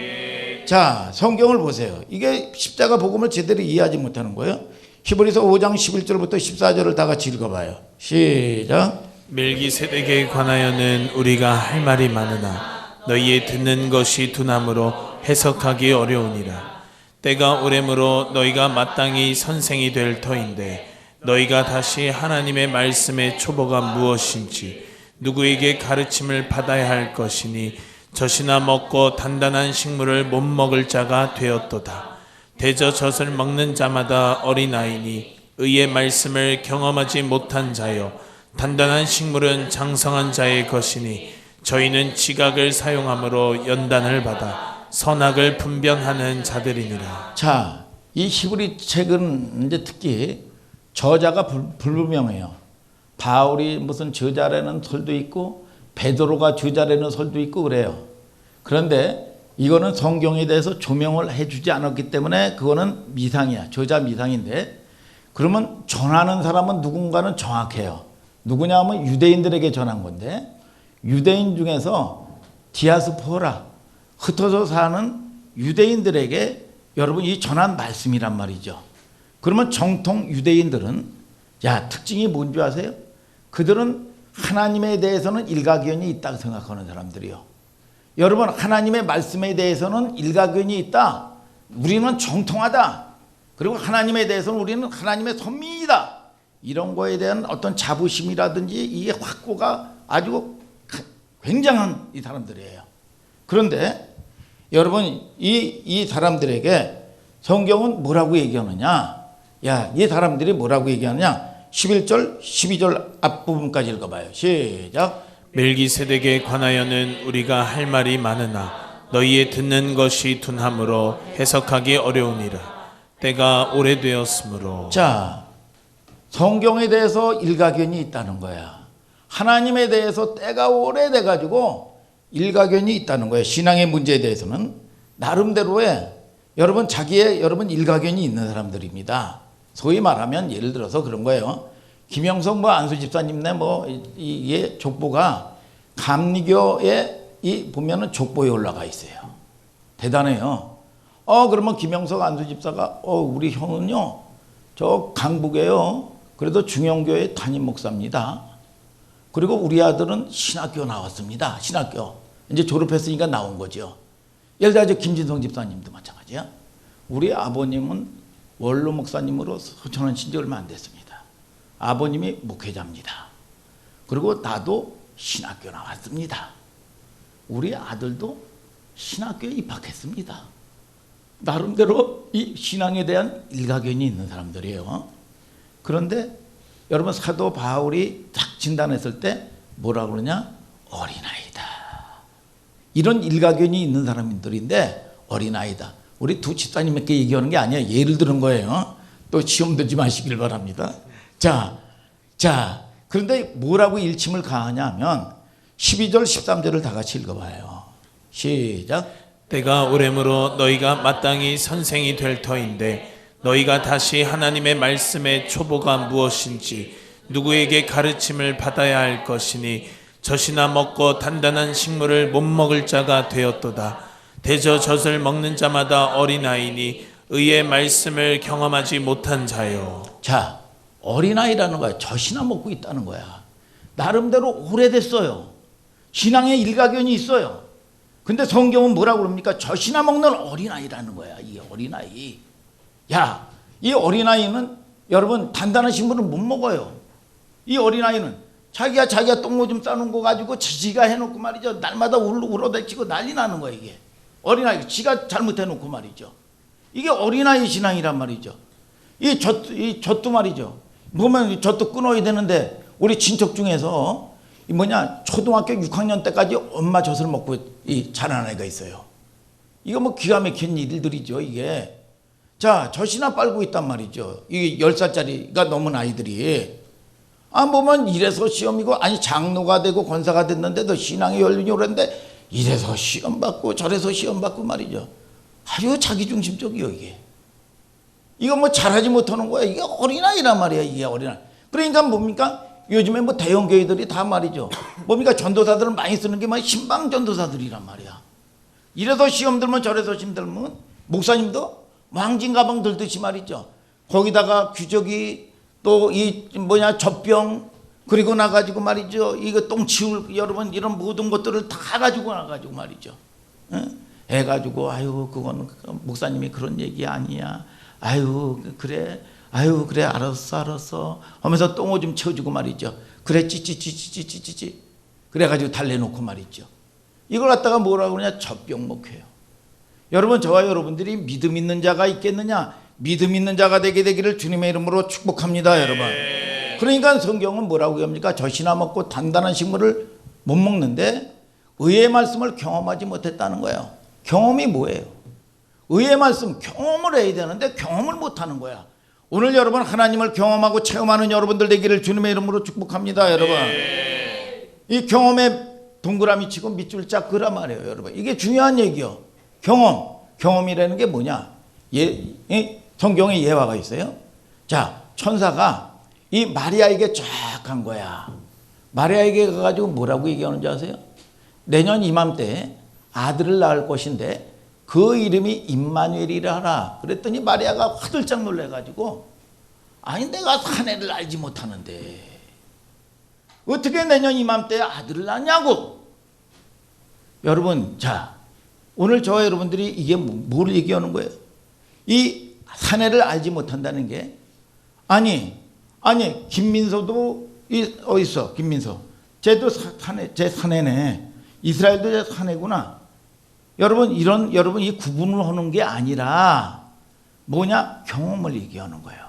자, 성경을 보세요. 이게 십자가 복음을 제대로 이해하지 못하는 거예요. 히브리서 5장 11절부터 14절을 다 같이 읽어봐요. 시작. 멜기세덱에 관하여는 우리가 할 말이 많으나 너희의 듣는 것이 둔함으로 해석하기 어려우니라. 때가 오래므로 너희가 마땅히 선생이 될 터인데 너희가 다시 하나님의 말씀의 초보가 무엇인지 누구에게 가르침을 받아야 할 것이니 젖이나 먹고 단단한 식물을 못 먹을 자가 되었도다. 대저 젖을 먹는 자마다 어린아이니 의의 말씀을 경험하지 못한 자요 단단한 식물은 장성한 자의 것이니 저희는 지각을 사용함으로 연단을 받아 선악을 분별하는 자들이니라. 자, 이 히브리 책은 이제 특히 저자가 불분명해요. 바울이 무슨 저자라는 설도 있고 베드로가 저자라는 설도 있고 그래요. 그런데 이거는 성경에 대해서 조명을 해주지 않았기 때문에 그거는 미상이야. 저자 미상인데 그러면 전하는 사람은 누군가는 정확해요. 누구냐 하면 유대인들에게 전한 건데 유대인 중에서 디아스포라 흩어져 사는 유대인들에게 여러분 이 전한 말씀이란 말이죠. 그러면 정통 유대인들은 야 특징이 뭔지 아세요? 그들은 하나님에 대해서는 일가견이 있다고 생각하는 사람들이요. 여러분 하나님의 말씀에 대해서는 일가견이 있다. 우리는 정통하다. 그리고 하나님에 대해서는 우리는 하나님의 선민이다. 이런 거에 대한 어떤 자부심이라든지 이게 확고가 아주 굉장한 이 사람들이에요. 그런데 여러분 이 사람들에게 성경은 뭐라고 얘기하느냐? 야, 이 사람들이 뭐라고 얘기하느냐? 11절, 12절 앞부분까지 읽어봐요. 시작. 멜기세덱에 관하여는 우리가 할 말이 많으나 너희의 듣는 것이 둔함으로 해석하기 어려우니라. 때가 오래되었으므로. 자, 성경에 대해서 일가견이 있다는 거야. 하나님에 대해서 때가 오래돼 가지고 일가견이 있다는 거예요. 신앙의 문제에 대해서는 나름대로의 여러분 자기의 여러분 일가견이 있는 사람들입니다. 소위 말하면 예를 들어서 그런 거예요. 김영석 안수 집사님네 이게 족보가 감리교에 이 보면은 족보에 올라가 있어요. 대단해요. 그러면 김영석 안수 집사가 우리 형은요 저 강북에요. 그래도 중형교회 담임 목사입니다. 그리고 우리 아들은 신학교 나왔습니다. 신학교 이제 졸업했으니까 나온 거죠. 예를 들어 김진성 집사님도 마찬가지야. 우리 아버님은 원로 목사님으로 서천원 신지 얼마 안 됐습니다. 아버님이 목회자입니다. 그리고 나도 신학교 나왔습니다. 우리 아들도 신학교에 입학했습니다. 나름대로 이 신앙에 대한 일가견이 있는 사람들이에요. 그런데 여러분 사도 바울이 딱 진단했을 때 뭐라고 그러냐? 어린아이다. 이런 일가견이 있는 사람들인데 어린아이다. 우리 두 집사님께 얘기하는 게 아니야. 예를 들은 거예요. 또 시험 들지 마시길 바랍니다. 자, 그런데 뭐라고 일침을 가하냐 하면 12절 13절을 다 같이 읽어봐요. 시작. 때가 오래므로 너희가 마땅히 선생이 될 터인데 너희가 다시 하나님의 말씀의 초보가 무엇인지 누구에게 가르침을 받아야 할 것이니 젖이나 먹고 단단한 식물을 못 먹을 자가 되었도다. 대저 젖을 먹는 자마다 어린아이니 의의 말씀을 경험하지 못한 자요. 자, 어린아이라는 거야. 젖이나 먹고 있다는 거야. 나름대로 오래됐어요. 신앙의 일가견이 있어요. 근데 성경은 뭐라고 그럽니까? 젖이나 먹는 어린아이라는 거야. 이게 어린아이. 야, 이 어린아이는 여러분 단단한 식물은 못 먹어요. 이 어린아이는 자기가 똥오줌 싸놓은 거 가지고 지가 해놓고 말이죠. 날마다 울어대치고 난리 나는 거야 이게. 어린아이 지가 잘못해놓고 말이죠. 이게 어린아이 신앙이란 말이죠. 이 젖도 말이죠. 보면 젖도 끊어야 되는데 우리 친척 중에서 초등학교 6학년 때까지 엄마 젖을 먹고 자란 아이가 있어요. 이거 뭐 기가 막힌 일들이죠 이게. 자, 젖이나 빨고 있단 말이죠. 이게 10살짜리가 넘은 아이들이. 보면 이래서 시험이고, 아니 장로가 되고 권사가 됐는데도 신앙이 열리니 오랬는데 이래서 시험 받고 저래서 시험 받고 말이죠. 아주 자기중심적이요 이게. 이거 뭐 잘하지 못하는 거야. 이게 어린아이란 말이야 이게 어린아이. 그러니까 뭡니까? 요즘에 대형 교회들이 다 말이죠. 뭡니까? 전도사들을 많이 쓰는 게 신방 전도사들이란 말이야. 이래서 시험 들면 저래서 시험 들면 목사님도 왕진 가방 들듯이 말이죠. 거기다가 규적이 또 젖병 그리고 나가지고 말이죠. 이거 똥 치울 여러분 이런 모든 것들을 다 가지고 나가지고 말이죠. 해가지고 그거는 목사님이 그런 얘기 아니야. 그래. 그래 알았어 하면서 똥오줌 채워주고 말이죠. 그래 찌찌찌찌찌찌찌 그래가지고 달래놓고 말이죠. 이걸 갖다가 뭐라고 그러냐? 젖병 목회요. 여러분, 저와 여러분들이 믿음 있는 자가 있겠느냐? 믿음 있는 자가 되게 되기를 주님의 이름으로 축복합니다, 여러분. 그러니까 성경은 뭐라고 합니까? 젖이나 먹고 단단한 식물을 못 먹는데 의의 말씀을 경험하지 못했다는 거예요. 경험이 뭐예요? 의의 말씀 경험을 해야 되는데 경험을 못하는 거야. 오늘 여러분 하나님을 경험하고 체험하는 여러분들 되기를 주님의 이름으로 축복합니다, 여러분. 이 경험에 동그라미 치고 밑줄 짝 그란 말이에요, 여러분. 이게 중요한 얘기요. 경험이라는 게 뭐냐? 성경에 예화가 있어요. 자, 천사가 이 마리아에게 쫙 간 거야. 마리아에게 가가지고 뭐라고 얘기하는지 아세요? 내년 이맘때 아들을 낳을 것인데 그 이름이 임마누엘이라 하라. 그랬더니 마리아가 화들짝 놀래가지고, 아니 내가 사내를 알지 못하는데 어떻게 내년 이맘때 아들을 낳냐고. 여러분, 자, 오늘 저와 여러분들이 이게 뭘 얘기하는 거예요? 이 사내를 알지 못한다는 게, 아니 김민서도 어디 있어? 김민서 쟤도 제 사내네. 이스라엘도 제 사내구나. 여러분, 여러분 이 구분을 하는 게 아니라 뭐냐? 경험을 얘기하는 거예요.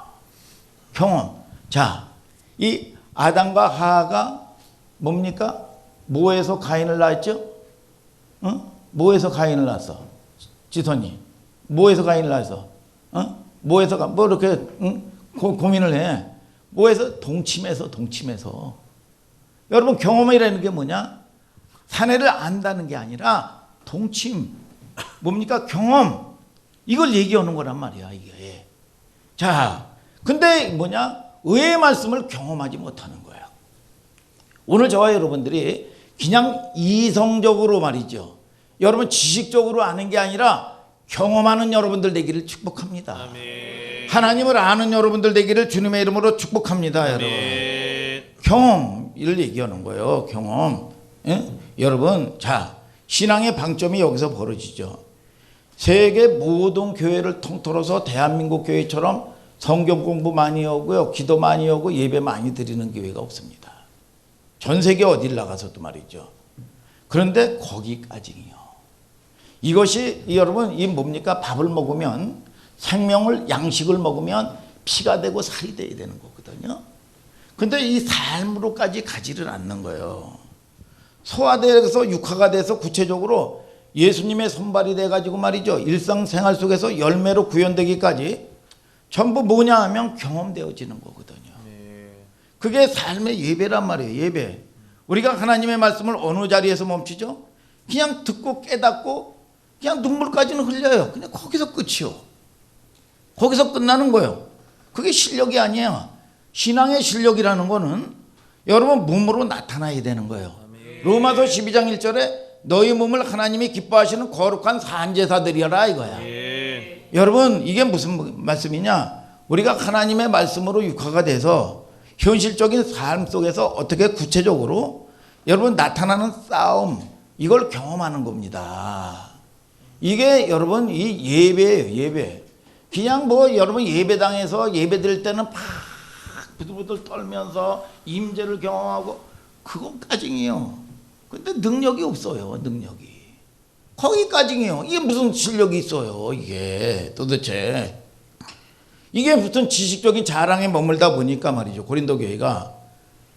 경험. 자, 이 아담과 하하가 뭡니까? 뭐에서 가인을 낳았죠? 응? 뭐에서 가인을 낳았어? 지선이. 뭐에서 가인을 낳았어? 응? 뭐에서 이렇게 고민을 해. 뭐에서? 동침에서. 여러분, 경험이라는 게 뭐냐? 사내를 안다는 게 아니라 동침. 뭡니까? 경험. 이걸 얘기하는 거란 말이야, 이게. 자, 근데 뭐냐? 의의 말씀을 경험하지 못하는 거야. 오늘 저와 여러분들이 그냥 이성적으로 말이죠. 여러분 지식적으로 아는 게 아니라 경험하는 여러분들 되기를 축복합니다. 아멘. 하나님을 아는 여러분들 되기를 주님의 이름으로 축복합니다, 아멘. 여러분. 경험을 얘기하는 거예요. 경험. 예? 여러분, 자, 신앙의 방점이 여기서 벌어지죠. 세계 모든 교회를 통틀어서 대한민국 교회처럼 성경 공부 많이 하고요, 기도 많이 하고 예배 많이 드리는 교회가 없습니다. 전 세계 어딜 나가서도 말이죠. 그런데 거기까지요. 이것이 여러분 이 뭡니까? 밥을 먹으면 생명을 양식을 먹으면 피가 되고 살이 돼야 되는 거거든요. 근데 이 삶으로까지 가지를 않는 거예요. 소화돼서 육화가 돼서 구체적으로 예수님의 손발이 돼가지고 말이죠. 일상생활 속에서 열매로 구현되기까지 전부 뭐냐 하면 경험되어지는 거거든요. 그게 삶의 예배란 말이에요. 예배. 우리가 하나님의 말씀을 어느 자리에서 멈추죠? 그냥 듣고 깨닫고 그냥 눈물까지는 흘려요. 그냥 거기서 끝이요. 거기서 끝나는 거예요. 그게 실력이 아니에요. 신앙의 실력이라는 거는 여러분 몸으로 나타나야 되는 거예요. 로마서 12장 1절에 너희 몸을 하나님이 기뻐하시는 거룩한 산제사들이라 이거야. 여러분, 이게 무슨 말씀이냐? 우리가 하나님의 말씀으로 육화가 돼서 현실적인 삶 속에서 어떻게 구체적으로 여러분 나타나는 싸움, 이걸 경험하는 겁니다. 이게 여러분 이 예배예요. 예배. 그냥 뭐 여러분 예배당에서 예배 드릴 때는 팍 부들부들 떨면서 임재를 경험하고 그것까지요. 근데 능력이 없어요. 능력이. 거기까지요. 이게 무슨 실력이 있어요. 이게 도대체. 이게 무슨 지식적인 자랑에 머물다 보니까 말이죠. 고린도 교회가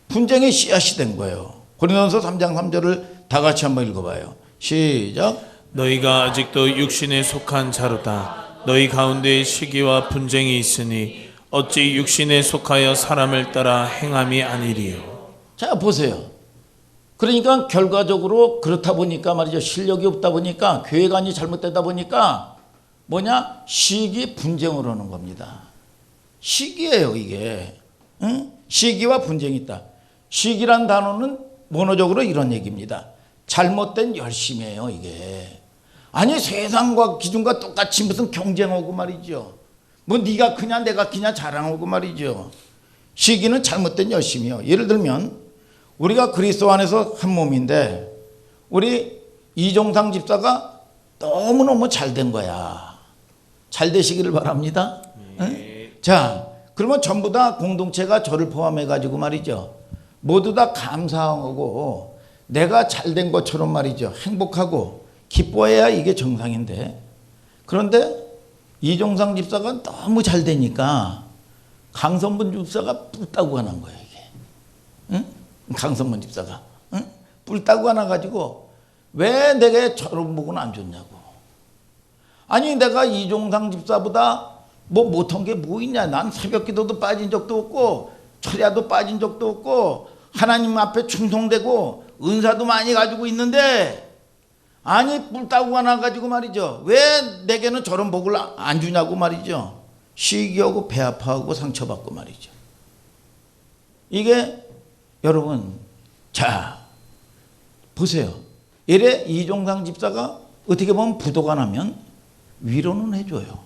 분쟁의 씨앗이 된 거예요. 고린도서 3장 3절을 다 같이 한번 읽어봐요. 시작. 너희가 아직도 육신에 속한 자로다. 너희 가운데 시기와 분쟁이 있으니 어찌 육신에 속하여 사람을 따라 행함이 아니리요. 자, 보세요. 그러니까 결과적으로 그렇다 보니까 말이죠. 실력이 없다 보니까 교회관이 잘못되다 보니까 뭐냐? 시기 분쟁을 하는 겁니다. 시기예요, 이게. 응? 시기와 분쟁이 있다. 시기란 단어는 원어적으로 이런 얘기입니다. 잘못된 열심이에요, 이게. 아니 세상과 기준과 똑같이 무슨 경쟁하고 말이죠. 뭐 네가 크냐 내가 크냐 자랑하고 말이죠. 시기는 잘못된 열심이요. 예를 들면 우리가 그리스도 안에서 한 몸인데 우리 이종상 집사가 너무너무 잘된 거야. 잘 되시기를 바랍니다. 네. 자, 그러면 전부 다 공동체가 저를 포함해 가지고 말이죠. 모두 다 감사하고 내가 잘된 것처럼 말이죠. 행복하고 기뻐해야 이게 정상인데 그런데 이종상 집사가 너무 잘 되니까 강선문 집사가 뿔따고 하는 거예요, 이게. 응? 강선문 집사가. 응? 뿔따고 하나 가지고 왜 내게 저런 복은 안 줬냐고. 아니 내가 이종상 집사보다 뭐 못한 게 뭐 있냐. 난 새벽 기도도 빠진 적도 없고 철야도 빠진 적도 없고 하나님 앞에 충성되고 은사도 많이 가지고 있는데 아니 뿔따고 하나 가지고 말이죠. 왜 내게는 저런 복을 안 주냐고 말이죠. 시기하고 배 아파하고 상처받고 말이죠. 이게 여러분 자 보세요. 이래 이종상 집사가 어떻게 보면 부도가 나면 위로는 해줘요.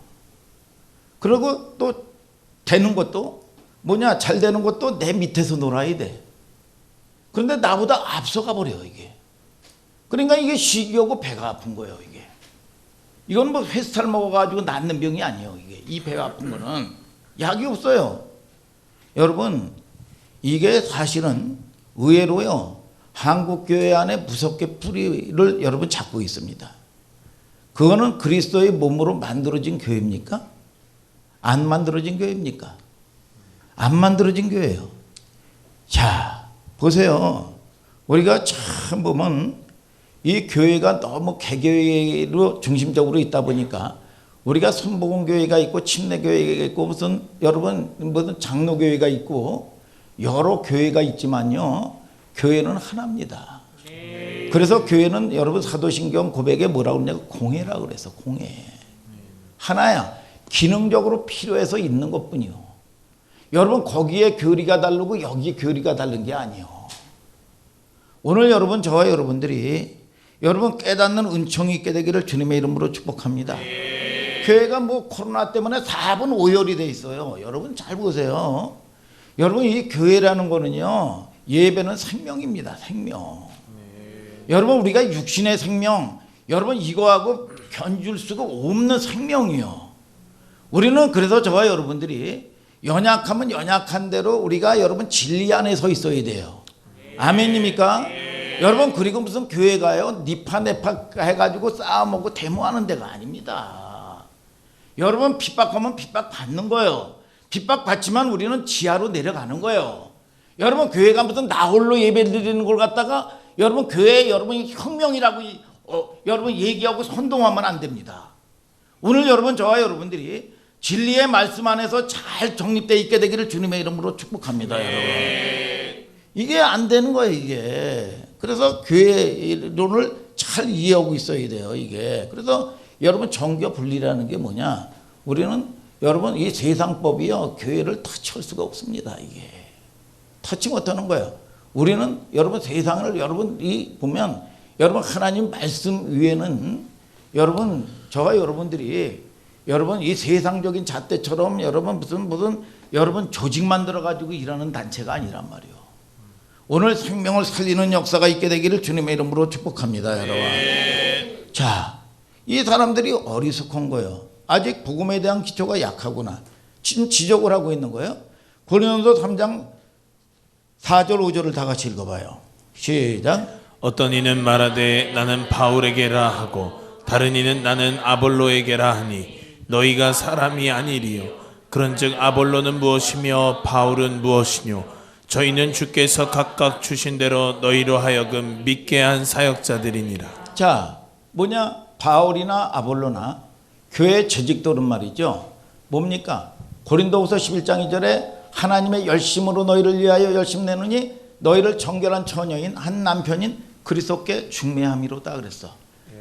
그리고 또 되는 것도 뭐냐 잘 되는 것도 내 밑에서 놀아야 돼. 그런데 나보다 앞서가 버려 이게. 그러니까 이게 시기하고 배가 아픈 거예요 이게. 이건 뭐 회스탈 먹어가지고 낫는 병이 아니에요 이게. 이 배가 아픈 거는 약이 없어요. 여러분 이게 사실은 의외로요 한국 교회 안에 무섭게 뿌리를 여러분 잡고 있습니다. 그거는 그리스도의 몸으로 만들어진 교회입니까? 안 만들어진 교회입니까? 안 만들어진 교회예요. 자 보세요. 우리가 참 보면 이 교회가 너무 개교회로 중심적으로 있다 보니까 우리가 선복음교회가 있고 침례교회가 있고 무슨 여러분 무슨 장로교회가 있고 여러 교회가 있지만요 교회는 하나입니다. 그래서 교회는 여러분 사도신경 고백에 뭐라고 그러냐고 공회라고 그래서 공회 하나야. 기능적으로 필요해서 있는 것뿐이요. 여러분 거기에 교리가 다르고 여기에 교리가 다른 게 아니에요. 오늘 여러분 저와 여러분들이 여러분 깨닫는 은총이 있게 되기를 주님의 이름으로 축복합니다. 교회가 뭐 코로나 때문에 4분 5열이 돼 있어요. 여러분 잘 보세요. 여러분 이 교회라는 거는요 예배는 생명입니다. 생명. 여러분 우리가 육신의 생명 여러분 이거하고 견줄 수가 없는 생명이요. 우리는 그래서 저와 여러분들이 연약하면 연약한 대로 우리가 여러분 진리 안에 서 있어야 돼요. 아멘입니까? 여러분 그리고 무슨 교회가요 니파 내파 해가지고 싸워먹고 데모하는 데가 아닙니다. 여러분 핍박하면 핍박받는 거예요. 핍박받지만 우리는 지하로 내려가는 거예요. 여러분 교회가 무슨 나홀로 예배 드리는 걸 갖다가 여러분 교회 여러분이 혁명이라고 여러분 얘기하고 선동하면 안 됩니다. 오늘 여러분 저와 여러분들이 진리의 말씀 안에서 잘 정립되어 있게 되기를 주님의 이름으로 축복합니다. 여러분 이게 안 되는 거예요 이게. 그래서 교회론을 잘 이해하고 있어야 돼요 이게. 그래서 여러분 정교 분리라는 게 뭐냐 우리는 여러분 이 세상법이요 교회를 터치할 수가 없습니다 이게. 터치 못하는 거예요. 우리는 여러분 세상을 여러분이 보면 여러분 하나님 말씀 위에는 여러분 저와 여러분들이 여러분 이 세상적인 잣대처럼 여러분 무슨 여러분 조직 만들어 가지고 일하는 단체가 아니란 말이에요. 오늘 생명을 살리는 역사가 있게 되기를 주님의 이름으로 축복합니다 여러분. 자, 이 사람들이 어리석은 거예요. 아직 복음에 대한 기초가 약하구나. 지금 지적을 하고 있는 거예요. 고린도서 3장 4절 5절을 다 같이 읽어봐요. 시작. 어떤 이는 말하되 나는 바울에게라 하고 다른 이는 나는 아볼로에게라 하니 너희가 사람이 아니리요. 그런즉 아볼로는 무엇이며 바울은 무엇이뇨. 저희는 주께서 각각 주신 대로 너희로 하여금 믿게 한 사역자들이니라. 자 뭐냐 바울이나 아볼로나 교회 재직들은 말이죠. 뭡니까? 고린도후서 11장 2절에 하나님의 열심으로 너희를 위하여 열심 내느니 너희를 정결한 처녀인 한 남편인 그리스도께 중매함이로다 그랬어.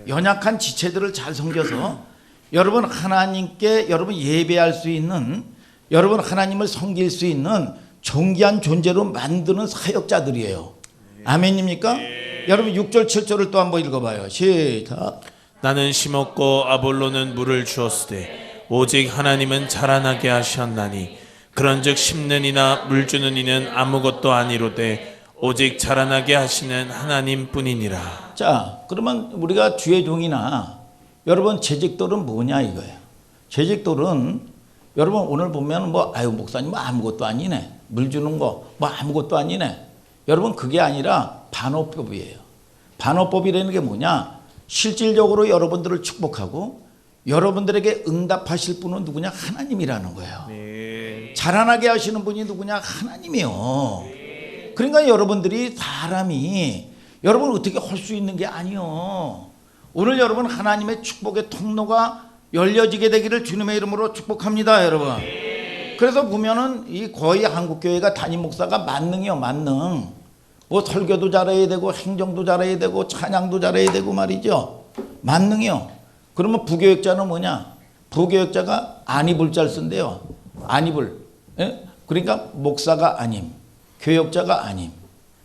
연약한 지체들을 잘 섬겨서 여러분 하나님께 여러분 예배할 수 있는 여러분 하나님을 섬길 수 있는 존귀한 존재로 만드는 사역자들이에요. 아멘입니까? 여러분 6절 7절을 또 한번 읽어봐요. 시작. 나는 심었고 아볼로는 물을 주었으되 오직 하나님은 자라나게 하셨나니 그런즉 심는 이나 물 주는 이는 아무것도 아니로되 오직 자라나게 하시는 하나님뿐이니라. 자 그러면 우리가 주의 종이나 여러분 재직돌은 뭐냐 이거예요. 재직돌은 여러분 오늘 보면 뭐 아유 목사님 뭐 아무것도 아니네. 물 주는 거 뭐 아무것도 아니네. 여러분 그게 아니라 반어법이에요. 반어법이라는 게 뭐냐? 실질적으로 여러분들을 축복하고 여러분들에게 응답하실 분은 누구냐? 하나님이라는 거예요. 네. 자라나게 하시는 분이 누구냐? 하나님이요. 그러니까 여러분들이 사람이 여러분 어떻게 할 수 있는 게 아니요. 오늘 여러분 하나님의 축복의 통로가 열려지게 되기를 주님의 이름으로 축복합니다, 여러분. 그래서 보면은 이 거의 한국교회가 담임 목사가 만능이요, 만능. 뭐 설교도 잘해야 되고 행정도 잘해야 되고 찬양도 잘해야 되고 말이죠. 만능이요. 그러면 부교역자는 뭐냐? 부교역자가 안입을 쓴대요. 안입을. 예? 그러니까 목사가 아님, 교역자가 아님.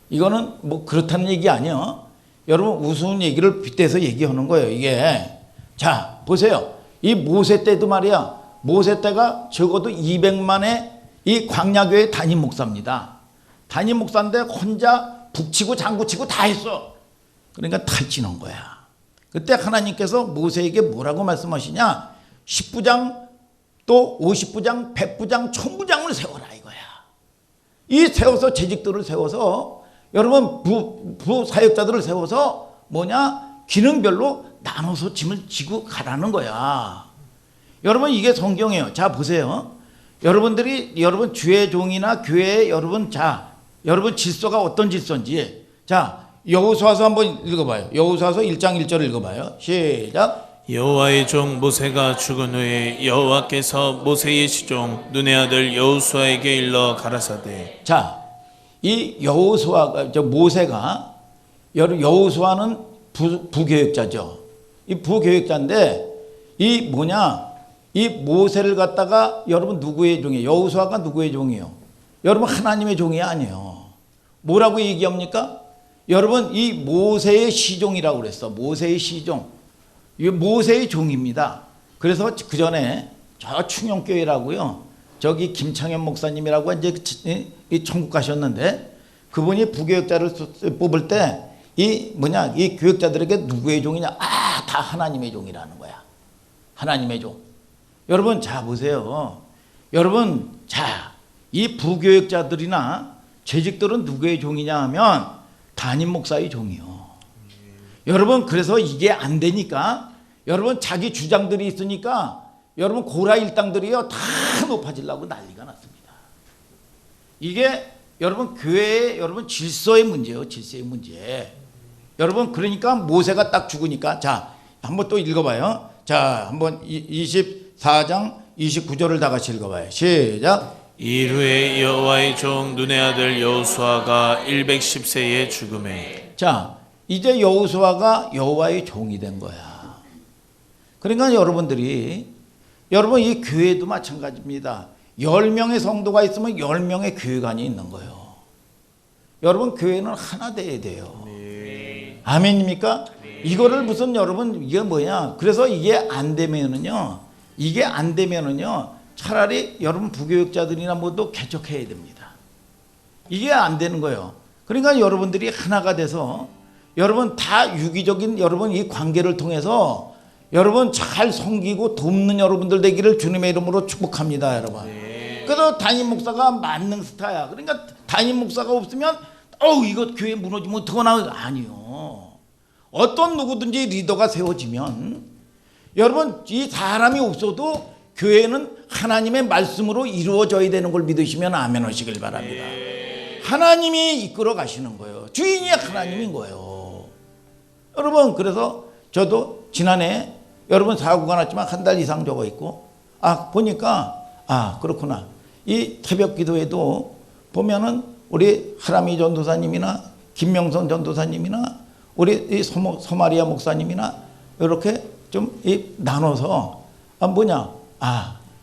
이거는 뭐 그렇다는 얘기 아니에요. 여러분 우스운 얘기를 빗대서 얘기하는 거예요, 이게. 자, 보세요. 이 모세 때도 말이야. 모세 때가 적어도 200만의 이 광야교회 담임 목사입니다. 담임 목사인데 혼자 북치고 장구치고 다 했어. 그러니까 탈진한 거야. 그때 하나님께서 모세에게 뭐라고 말씀하시냐? 10부장 또 50부장 100부장 1000부장을 세워라 이거야. 이 세워서 재직들을 세워서 여러분 부사역자들을 세워서 뭐냐? 기능별로 나눠서 짐을 지고 가라는 거야. 여러분 이게 성경이에요. 자 보세요. 여러분들이 여러분 주의 종이나 교회에 여러분 여러분 질서가 어떤 질서인지 자 여호수아서 한번 읽어봐요. 여호수아서 1장 1절 읽어봐요. 시작. 여호와의 종 모세가 죽은 후에 여호와께서 모세의 시종 눈의 아들 여호수아에게 일러 가라사대. 자, 이 여호수아가 모세가 여호수아는 부교역자죠. 이 부교역자인데 이 뭐냐? 이 모세를 갖다가 여러분 누구의 종이에요? 여호수아가 누구의 종이에요? 여러분 하나님의 종이 아니에요. 뭐라고 얘기합니까? 여러분 이 모세의 시종이라고 그랬어. 모세의 시종. 이 모세의 종입니다. 그래서 그 전에 저 충영교회라고요. 저기 김창현 목사님이라고 이제 이 천국 가셨는데 그분이 부교역자를 뽑을 때 이 뭐냐 이 교역자들에게 누구의 종이냐? 아, 다 하나님의 종이라는 거야. 하나님의 종. 여러분 자 보세요. 여러분 자 이 부교역자들이나 재직들은 누구의 종이냐 하면 담임 목사의 종이요. 여러분 그래서 이게 안 되니까 여러분 자기 주장들이 있으니까 여러분 고라 일당들이요 다 높아지려고 난리가 났습니다. 이게 여러분 교회의 여러분 질서의 문제예요. 질서의 문제. 여러분 그러니까 모세가 딱 죽으니까 자 한번 또 읽어봐요. 자 한번 24장 29절을 다 같이 읽어봐요. 시작. 이후에 여호와의 종 눈의 아들 여호수아가 110세에 죽음에. 자 이제 여호수아가 여호와의 종이 된 거야. 그러니까 여러분들이 여러분 이 교회도 마찬가지입니다. 10명의 성도가 있으면 10명의 교회관이 있는 거예요. 여러분 교회는 하나 돼야 돼요. 네. 아멘입니까? 네. 이거를 무슨 여러분 이게 뭐야? 그래서 이게 안 되면은요. 차라리 여러분 부교역자들이나 뭐도 개척해야 됩니다. 이게 안 되는 거예요. 그러니까 여러분들이 하나가 돼서 여러분 다 유기적인 여러분 이 관계를 통해서 여러분 잘 섬기고 돕는 여러분들 되기를 주님의 이름으로 축복합니다, 여러분. 네. 그래서 담임 목사가 만능 스타야. 그러니까 담임 목사가 없으면 이거 교회 무너지면 어떡하나 아니요. 어떤 누구든지 리더가 세워지면 여러분 이 사람이 없어도 교회는 하나님의 말씀으로 이루어져야 되는 걸 믿으시면 아멘 하시길 바랍니다. 하나님이 이끌어 가시는 거예요. 주인이 하나님인 거예요. 여러분 그래서 저도 지난해 여러분 사고가 났지만 한 달 이상 적어 있고 보니까 그렇구나. 이 새벽 기도에도 보면은 우리 하람이 전도사님이나 김명선 전도사님이나 우리 이 서마리아 목사님이나 이렇게 좀 나눠서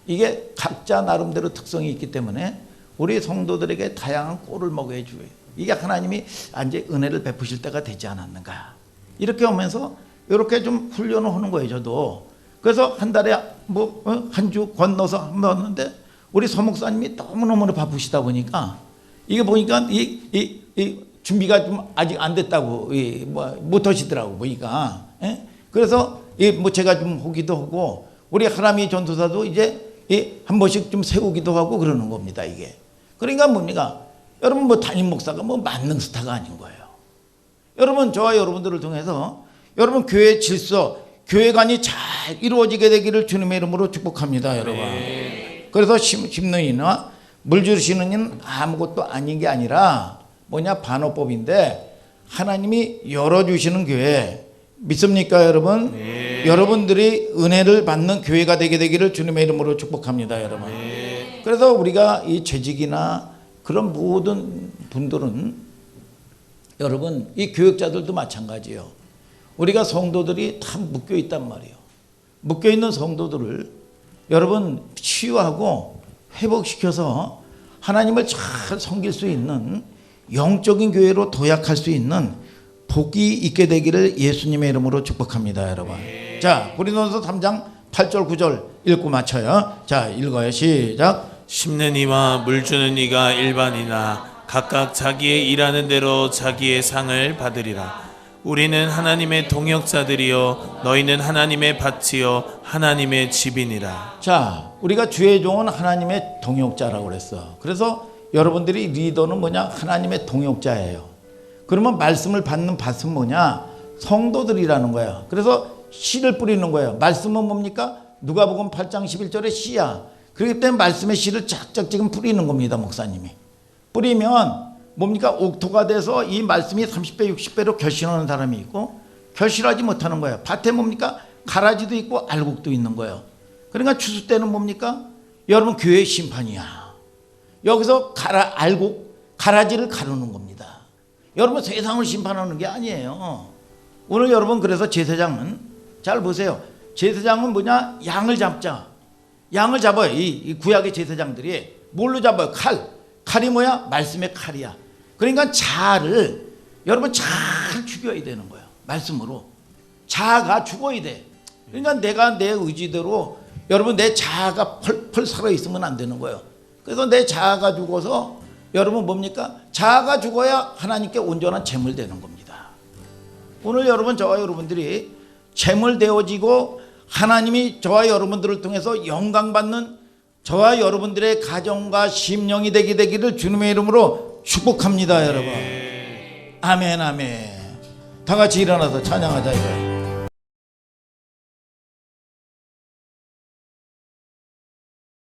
이게 각자 나름대로 특성이 있기 때문에 우리 성도들에게 다양한 꼴을 먹여 줘요. 이게 하나님이 이제 은혜를 베푸실 때가 되지 않았는가. 이렇게 하면서 이렇게 좀 훈련을 하는 거예요, 저도. 그래서 한 달에 한 주 건너서 한 번 왔는데 우리 서목사님이 너무너무 바쁘시다 보니까 이게 보니까 이 준비가 좀 아직 안 됐다고 못 하시더라고 보니까. 그래서 제가 좀 하기도 하고 우리 하람이 전도사도 이제 한 번씩 좀 세우기도 하고 그러는 겁니다, 이게. 그러니까 뭡니까? 여러분 담임 목사가 만능 스타가 아닌 거예요. 여러분 저와 여러분들을 통해서 여러분 교회 질서 교회관이 잘 이루어지게 되기를 주님의 이름으로 축복합니다, 여러분. 그래서 심는 이나 물 주시는 이는 아무것도 아닌 게 아니라 뭐냐, 반어법인데 하나님이 열어주시는 교회 믿습니까, 여러분? 여러분들이 은혜를 받는 교회가 되게 되기를 주님의 이름으로 축복합니다, 여러분. 그래서 우리가 이 재직이나 그런 모든 분들은 여러분, 이 교육자들도 마찬가지예요. 우리가 성도들이 다 묶여 있단 말이에요. 묶여 있는 성도들을 여러분 치유하고 회복시켜서 하나님을 잘 섬길 수 있는 영적인 교회로 도약할 수 있는 복이 있게 되기를 예수님의 이름으로 축복합니다, 여러분. 자, 고린도서 3장 8절 9절 읽고 맞춰요. 자, 읽어요. 시작. 심는 이와 물 주는 이가 일반이나 각각 자기의 일하는 대로 자기의 상을 받으리라. 우리는 하나님의 동역자들이요 너희는 하나님의 밭이요 하나님의 집이니라. 자, 우리가 주의 종은 하나님의 동역자라고 그랬어. 그래서 여러분들이 리더는 뭐냐? 하나님의 동역자예요. 그러면 말씀을 받는 밭은 뭐냐? 성도들이라는 거야. 그래서 씨를 뿌리는 거예요. 말씀은 뭡니까? 누가복음 8장 11절에 씨야. 그렇기 때문에 말씀의 씨를 쫙쫙 지금 뿌리는 겁니다, 목사님이. 뿌리면 뭡니까? 옥토가 돼서 이 말씀이 30배 60배로 결실하는 사람이 있고 결실하지 못하는 거예요. 밭에 뭡니까? 가라지도 있고 알곡도 있는 거예요. 그러니까 추수 때는 뭡니까? 여러분 교회의 심판이야. 여기서 가라지를 가르는 겁니다. 여러분 세상을 심판하는 게 아니에요. 오늘 여러분 그래서 제사장은 잘 보세요. 제사장은 뭐냐? 양을 잡자. 양을 잡아요. 이 구약의 제사장들이 뭘로 잡아요? 칼이 뭐야? 말씀의 칼이야. 그러니까 자아를 여러분 잘 죽여야 되는 거예요. 말씀으로. 자아가 죽어야 돼. 그러니까 내가 내 의지대로 여러분 내 자아가 펄펄 살아있으면 안 되는 거예요. 그래서 내 자아가 죽어서 여러분 뭡니까? 자아가 죽어야 하나님께 온전한 제물 되는 겁니다. 오늘 여러분 저와 여러분들이 제물 되어지고 하나님이 저와 여러분들을 통해서 영광받는 저와 여러분들의 가정과 심령이 되게 되기를 주님의 이름으로 축복합니다, 여러분. 아멘, 아멘. 다 같이 일어나서 찬양하자 이거예요.